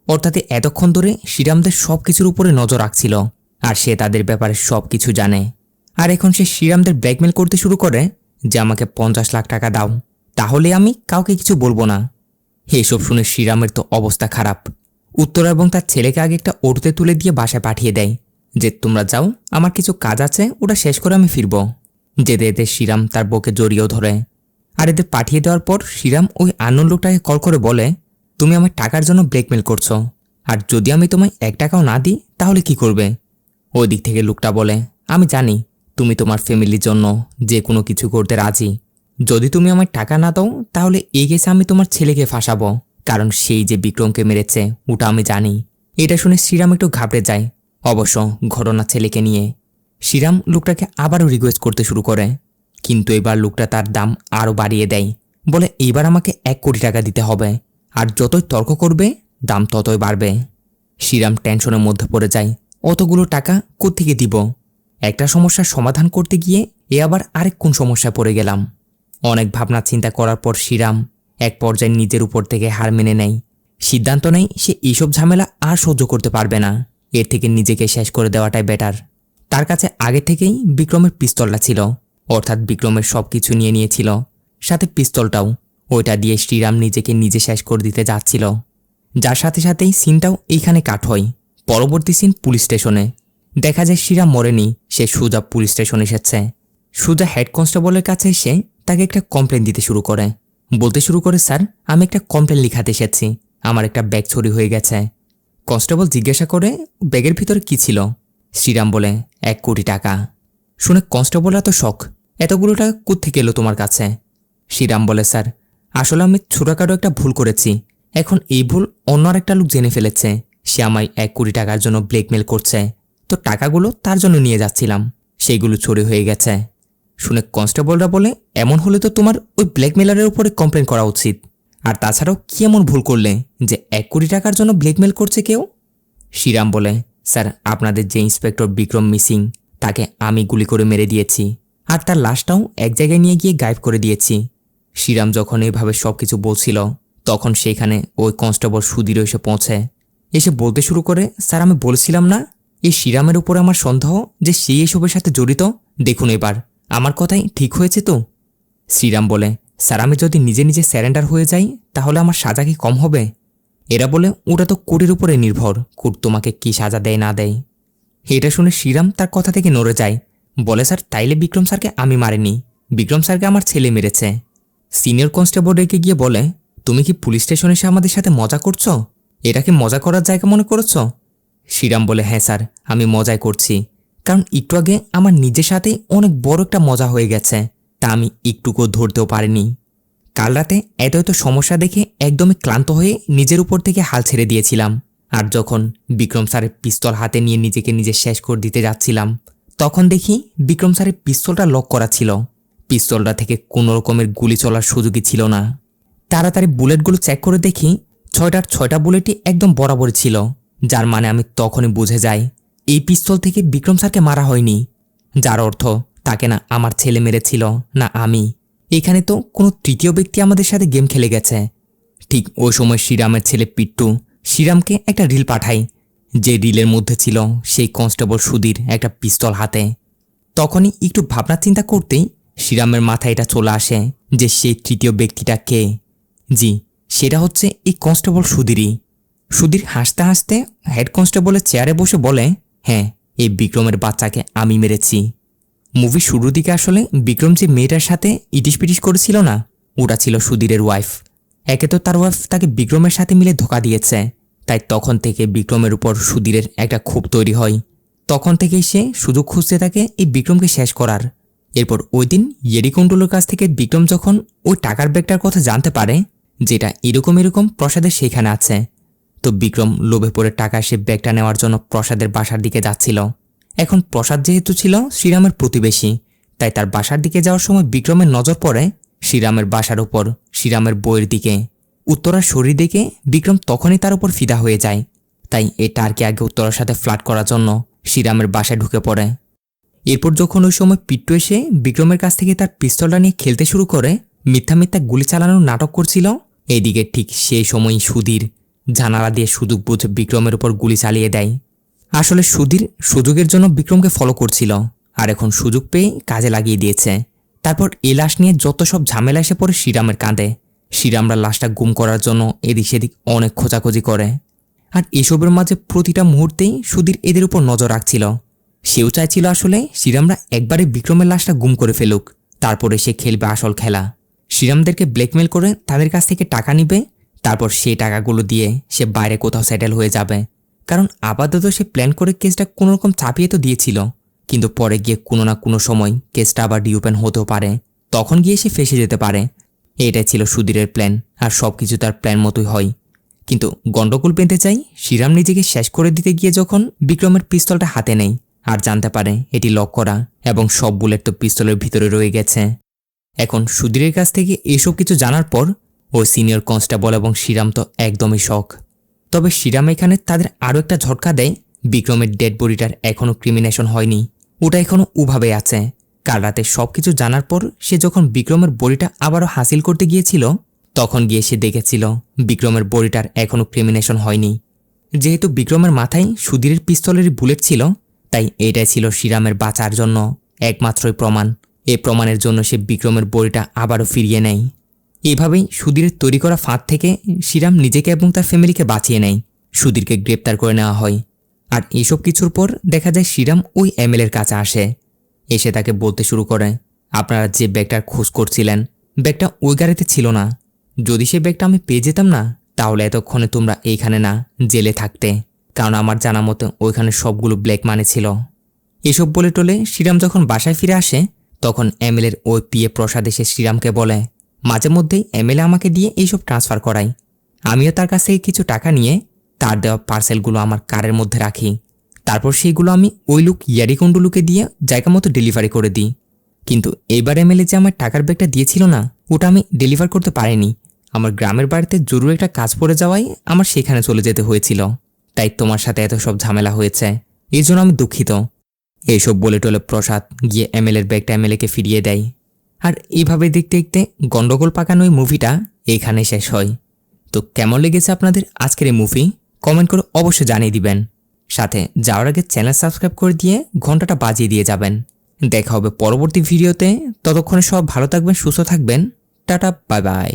অর্থাৎ এতক্ষণ ধরে শ্রীরামদের সব কিছুর উপরে নজর রাখছিল আর সে তাদের ব্যাপারে সব কিছু জানে। আর এখন সে শ্রীরামদের ব্ল্যাকমেল করতে শুরু করে যে আমাকে 50 লাখ টাকা দাও, তাহলে আমি কাউকে কিছু বলবো না। এসব শুনে শ্রীরামের তো অবস্থা খারাপ। উত্তরা এবং তার ছেলেকে আগে একটা অটোতে তুলে দিয়ে বাসায় পাঠিয়ে দেয় যে তোমরা যাও, আমার কিছু কাজ আছে, ওটা শেষ করে আমি ফিরব। যেতে যেতে শ্রীরাম তার বউকে জড়িয়েও ধরে। আর এদের পাঠিয়ে দেওয়ার পর শ্রীরাম ওই আননোন লোকটাকে কল করে বলে, তুমি আমার টাকার জন্য ব্ল্যাকমেল করছো, আর যদি আমি তোমায় 1 টাকাও না দিই তাহলে কি করবে? ওই দিক থেকে লোকটা বলে, আমি জানি তুমি তোমার ফ্যামিলির জন্য যে কোনো কিছু করতে রাজি। যদি তুমি আমার টাকা না দাও তাহলে এই কেসে আমি তোমার ছেলেকে ফাঁসাবো, কারণ সেই যে বিক্রমকে মেরেছে ওটা আমি জানি। এটা শুনে শ্রীরাম একটু ঘাবড়ে যায়, অবশ্য ঘটনা ছেলেকে নিয়ে। শ্রীরাম লোকটাকে আবারও রিকোয়েস্ট করতে শুরু করে, কিন্তু এবার লোকটা তার দাম আরও বাড়িয়ে দেয়, বলে এইবার আমাকে 1 কোটি টাকা দিতে হবে, আর যতই তর্ক করবে দাম ততই বাড়বে। শ্রীরাম টেনশনের মধ্যে পড়ে যায়, অতগুলো টাকা কোত্থেকে দিব? একটা সমস্যার সমাধান করতে গিয়ে এ আবার আরেক কোন সমস্যায় পড়ে গেলাম। অনেক ভাবনা চিন্তা করার পর শ্রীরাম এক পর্যায়ে নিজের উপর থেকে হার মেনে নেয়। সিদ্ধান্ত নেয় সে এইসব ঝামেলা আর সহ্য করতে পারবে না, এর থেকে নিজেকে শেষ করে দেওয়াটাই বেটার। তার কাছে আগে থেকেই বিক্রমের পিস্তলটা ছিল, অর্থাৎ বিক্রমের সব কিছু নিয়ে নিয়েছিল, সাথে পিস্তলটাও। ওইটা দিয়ে শ্রীরাম নিজেকে নিজে শেষ করে দিতে যাচ্ছিল। যার সাথে সাথেই সিনটাও এইখানে কাট হয়। পরবর্তী সিন পুলিশ স্টেশনে। দেখা যায় শ্রীরাম মরেনি, সে সুজা পুলিশ স্টেশনে এসেছে। সুজা হেড কনস্টেবলের কাছে এসে তাকে একটা কমপ্লেন দিতে শুরু করে। বলতে শুরু করে, স্যার আমি একটা কমপ্লেন লিখাতে এসেছি, আমার একটা ব্যাগ চুরি হয়ে গেছে। কনস্টেবল জিজ্ঞাসা করে ব্যাগের ভিতরে কি ছিল? শ্রীরাম বলে 1 কোটি টাকা। শুনে কনস্টেবল এত শখ, এতগুলো টাকা কোত্থেকে এলো তোমার কাছে? শ্রীরাম বলে, স্যার আসলে আমি ছোটখাটো একটা ভুল করেছি, এখন এই ভুল অন্য আরেকটা লোক জেনে ফেলেছে, সে আমায় 1 কোটি টাকার জন্য ব্ল্যাকমেল করছে, তো টাকাগুলো তার জন্য নিয়ে যাচ্ছিলাম, সেইগুলো চুরি হয়ে গেছে। শুনে কনস্টেবলরা বলে, এমন হলে তো তোমার ওই ব্ল্যাকমেলারের উপরে কমপ্লেন করা উচিত, আর তাছাড়াও কি এমন ভুল করলে যে 1 কোটি টাকার জন্য ব্ল্যাকমেল করছে কেউ? শ্রীরাম বলে, স্যার আপনাদের যে ইন্সপেক্টর বিক্রম মিসিং, তাকে আমি গুলি করে মেরে দিয়েছি, আর তার লাশটাও এক জায়গায় নিয়ে গিয়ে গায়েব করে দিয়েছি। শ্রীরাম যখন এইভাবে সব কিছু বলছিল তখন সেইখানে ওই কনস্টেবল সুধীর এসে পৌঁছে। এসে বলতে শুরু করে, স্যার আমি বলছিলাম না এই শ্রীরামের উপর আমার সন্দেহ যে সে এসবের সাথে জড়িত, দেখুন এবার আমার কথাই ঠিক হয়েছে তো? শ্রীরাম বলে, স্যার আমি যদি নিজে নিজে স্যারেন্ডার হয়ে যাই তাহলে আমার সাজা কি কম হবে? এরা বলে, ওটা তো কোর্টের উপরে নির্ভর, কোর্ট তোমাকে কি সাজা দেয় না দেয়। এটা শুনে শ্রীরাম তার কথা থেকে নড়ে যায়, বলে, স্যার তাইলে বিক্রম স্যারকে আমি মারিনি, বিক্রম স্যারকে আমার ছেলে মেরেছে। সিনিয়র কনস্টেবল রেখে গিয়ে বলে, তুমি কি পুলিশ স্টেশনে এসে আমাদের সাথে মজা করছো? এটা কি মজা করার জায়গা মনে করছো? শ্রীরাম বলে, হ্যাঁ স্যার আমি মজাই করছি, কারণ একটু আগে আমার নিজের সাথে অনেক বড় একটা মজা হয়ে গেছে, তা আমি একটুকুও ধরতেও পারিনি। কাল রাতে এত এত সমস্যা দেখে একদমই ক্লান্ত হয়ে নিজের উপর থেকে হাল ছেড়ে দিয়েছিলাম, আর যখন বিক্রম স্যারের পিস্তল হাতে নিয়ে নিজেকে নিজে শেষ করে দিতে যাচ্ছিলাম তখন দেখি বিক্রম স্যারের পিস্তলটা লক করা ছিল। পিস্তলটা থেকে কোনো রকমের গুলি চলার সুযোগই ছিল না। তাড়াতাড়ি বুলেটগুলো চেক করে দেখি 6টার 6টা বুলেটই একদম বরাবরই ছিল, যার মানে আমি তখনই বুঝে যাই এই পিস্তল থেকে বিক্রম স্যারকে মারা হয়নি, যার অর্থ তাকে না আমার ছেলে মেরেছিল না আমি। এখানে তো কোনো তৃতীয় ব্যক্তি আমাদের সাথে গেম খেলে গেছে। ঠিক ওই সময় শ্রীরামের ছেলে পিট্টু শ্রীরামকে একটা রিল পাঠায়, যে রিলের মধ্যে ছিল সেই কনস্টেবল সুধীর একটা পিস্তল হাতে। তখনই একটু ভাবনা চিন্তা করতেই শ্রীরামের মাথায় এটা চলে আসে যে সেই তৃতীয় ব্যক্তিটা কে। জি, সেটা হচ্ছে এই কনস্টেবল সুধীরই। সুধীর হাসতে হাসতে হেড কনস্টেবলের চেয়ারে বসে বলে, হ্যাঁ এই বিক্রমের বাচ্চাকে আমি মেরেছি। মুভির শুরুর দিকে আসলে বিক্রম যে মেয়েটার সাথে ইটিস পিটিস করেছিল না, ওটা ছিল সুধীরের ওয়াইফ। একে তো তার ওয়াইফ তাকে বিক্রমের সাথে মিলে ধোকা দিয়েছে, তাই তখন থেকে বিক্রমের উপর সুধীরের একটা ক্ষোভ তৈরি হয় তখন থেকেই সে সুযোগ খুঁজতে থাকে এই বিক্রমকে শেষ করার। এরপর ওই দিন ইয়েরিকুণ্ডুলোর কাছ থেকে বিক্রম যখন ওই টাকার ব্যাগটার কথা জানতে পারে, যেটা এরকম প্রসাদের সেখানে আছে, তো বিক্রম লোভে পড়ে টাকা সে ব্যাগটা নেওয়ার জন্য প্রসাদের বাসার দিকে যাচ্ছিল। এখন প্রসাদ যেহেতু ছিল শ্রীরামের প্রতিবেশী, তাই তার বাসার দিকে যাওয়ার সময় বিক্রমের নজর পড়ে শ্রীরামের বাসার উপর, শ্রীরামের বইয়ের দিকে। উত্তরার শরীর দেখে বিক্রম তখনই তার উপর ফিদা হয়ে যায়। তাই এই টার্কি আগে উত্তরার সাথে ফ্লার্ট করার জন্য শ্রীরামের বাসায় ঢুকে পড়ে। এরপর যখন ওই সময় পিট্টু এসে বিক্রমের কাছ থেকে তার পিস্তলটা নিয়ে খেলতে শুরু করে, মিথ্যা গুলি চালানোর নাটক করছিল, এইদিকে ঠিক সেই সময়ই সুধীর জানালা দিয়ে সুযোগ বুঝে বিক্রমের উপর গুলি চালিয়ে দেয়। আসলে সুধীর সুযোগের জন্য বিক্রমকে ফলো করছিল, আর এখন সুযোগ পেয়ে কাজে লাগিয়ে দিয়েছে। তারপর এই লাশ নিয়ে যত সব ঝামেলা এসে পড়ে শ্রীরামের কাঁধে। শ্রীরামরা লাশটা গুম করার জন্য এদিক সেদিক অনেক খোঁজাখুঁজি করে, আর এসবের মাঝে প্রতিটা মুহূর্তেই সুধীর এদের উপর নজর রাখছিল। সেও চাইছিল আসলে শ্রীরামরা একবারে বিক্রমের লাশটা গুম করে ফেলুক, তারপরে সে খেলবে আসল খেলা। শ্রীরামদেরকে ব্ল্যাকমেল করে তাদের কাছ থেকে টাকা নিবে, তারপর সেই টাকাগুলো দিয়ে সে বাইরে কোথাও সেটেল হয়ে যাবে। কারণ আপাতত সে প্ল্যান করে কেসটা কোনোরকম চাপিয়ে তো দিয়েছিল, কিন্তু পরে গিয়ে কোনো না কোনো সময় কেসটা আবার রিওপেন হতেও পারে, তখন গিয়ে সে ফেসে যেতে পারে। এটাই ছিল সুধীরের প্ল্যান, আর সব কিছু তার প্ল্যান মতোই হয়। কিন্তু গন্ডগোল পেতে চাই শ্রীরাম নিজেকে শেষ করে দিতে গিয়ে যখন বিক্রমের পিস্তলটা হাতে নেয় আর জানতে পারে এটি লক করা এবং সব বুলেট তো পিস্তলের ভিতরে রয়ে গেছে। এখন সুধীরের কাছ থেকে এসব কিছু জানার পর ওই সিনিয়র কনস্টেবল এবং শ্রীরাম তো একদমই শক। তবে শ্রীরাম এখানে তাদের আরও একটা ঝটকা দেয়, বিক্রমের ডেড বডিটার এখনও ক্রিমিনেশন হয়নি, ওটা এখনও ওভাবে আছে। কাল রাতে সব কিছু জানার পর সে যখন বিক্রমের বডিটা আবারও হাসিল করতে গিয়েছিল, তখন গিয়ে সে দেখেছিল বিক্রমের বডিটার এখনও ক্রিমিনেশন হয়নি। যেহেতু বিক্রমের মাথায় সুধীরের পিস্তলের বুলেট ছিল, তাই এটাই ছিল শ্রীরামের বাঁচার জন্য একমাত্রই প্রমাণ। এই প্রমাণের জন্য সে বিক্রমের বডিটা আবারও ফিরিয়ে নেয়। এভাবেই সুধীরের তৈরি করা ফাঁদ থেকে শ্রীরাম নিজেকে এবং তার ফ্যামিলিকে বাঁচিয়ে নেয়। সুধীরকে গ্রেপ্তার করে নেওয়া হয়। আর এসব কিছুর পর দেখা যায় শ্রীরাম ওই এমএলএর কাছে আসে, এসে তাকে বলতে শুরু করে, আপনারা যে ব্যাগটার খোঁজ করছিলেন, ব্যাগটা ওই গাড়িতে ছিল না। যদি সে ব্যাগটা আমি পেয়ে যেতাম না, তাহলে এতক্ষণে তোমরা এইখানে না জেলে থাকতে, কারণ আমার জানা মতো ওইখানে সবগুলো ব্ল্যাক মানি ছিল। এসব বলে টলে শ্রীরাম যখন বাসায় ফিরে আসে, তখন এমএলএর ওই পিএ প্রসাদ এসে শ্রীরামকে বলে, মাঝে মধ্যেই এমএলএ আমাকে দিয়ে এইসব ট্রান্সফার করাই, আমিও তার কাছ থেকে কিছু টাকা নিয়ে তার দেওয়া পার্সেলগুলো আমার কারের মধ্যে রাখি, তারপর সেইগুলো আমি ওই লোক ইয়ারিকুণ্ডুলুকে দিয়ে জায়গা মতো ডেলিভারি করে দিই। কিন্তু এইবার এমএলএ যে আমার টাকার ব্যাগটা দিয়েছিল না, ওটা আমি ডেলিভার করতে পারিনি। আমার গ্রামের বাড়িতে জরুরি একটা কাজ পড়ে যাওয়ায় আমার সেখানে চলে যেতে হয়েছিল, তাই তোমার সাথে এত সব ঝামেলা হয়েছে, এই জন্য আমি দুঃখিত। এইসব বলে টলে প্রসাদ গিয়ে এমএলএর ব্যাগটা এমএলএকে ফিরিয়ে দেয়। আর এইভাবে দেখতে দেখতে গন্ডগোল পাকানো এই মুভিটা এইখানে শেষ হয়। তো কেমন লেগেছে আপনাদের আজকের এই মুভি, কমেন্ট করে অবশ্যই জানিয়ে দিবেন। সাথে যাওয়ার আগে চ্যানেল সাবস্ক্রাইব করে দিয়ে ঘন্টাটা বাজিয়ে দিয়ে যাবেন। দেখা হবে পরবর্তী ভিডিওতে, ততক্ষণে সব ভালো থাকবেন, সুস্থ থাকবেন, টাটা, বাই বাই।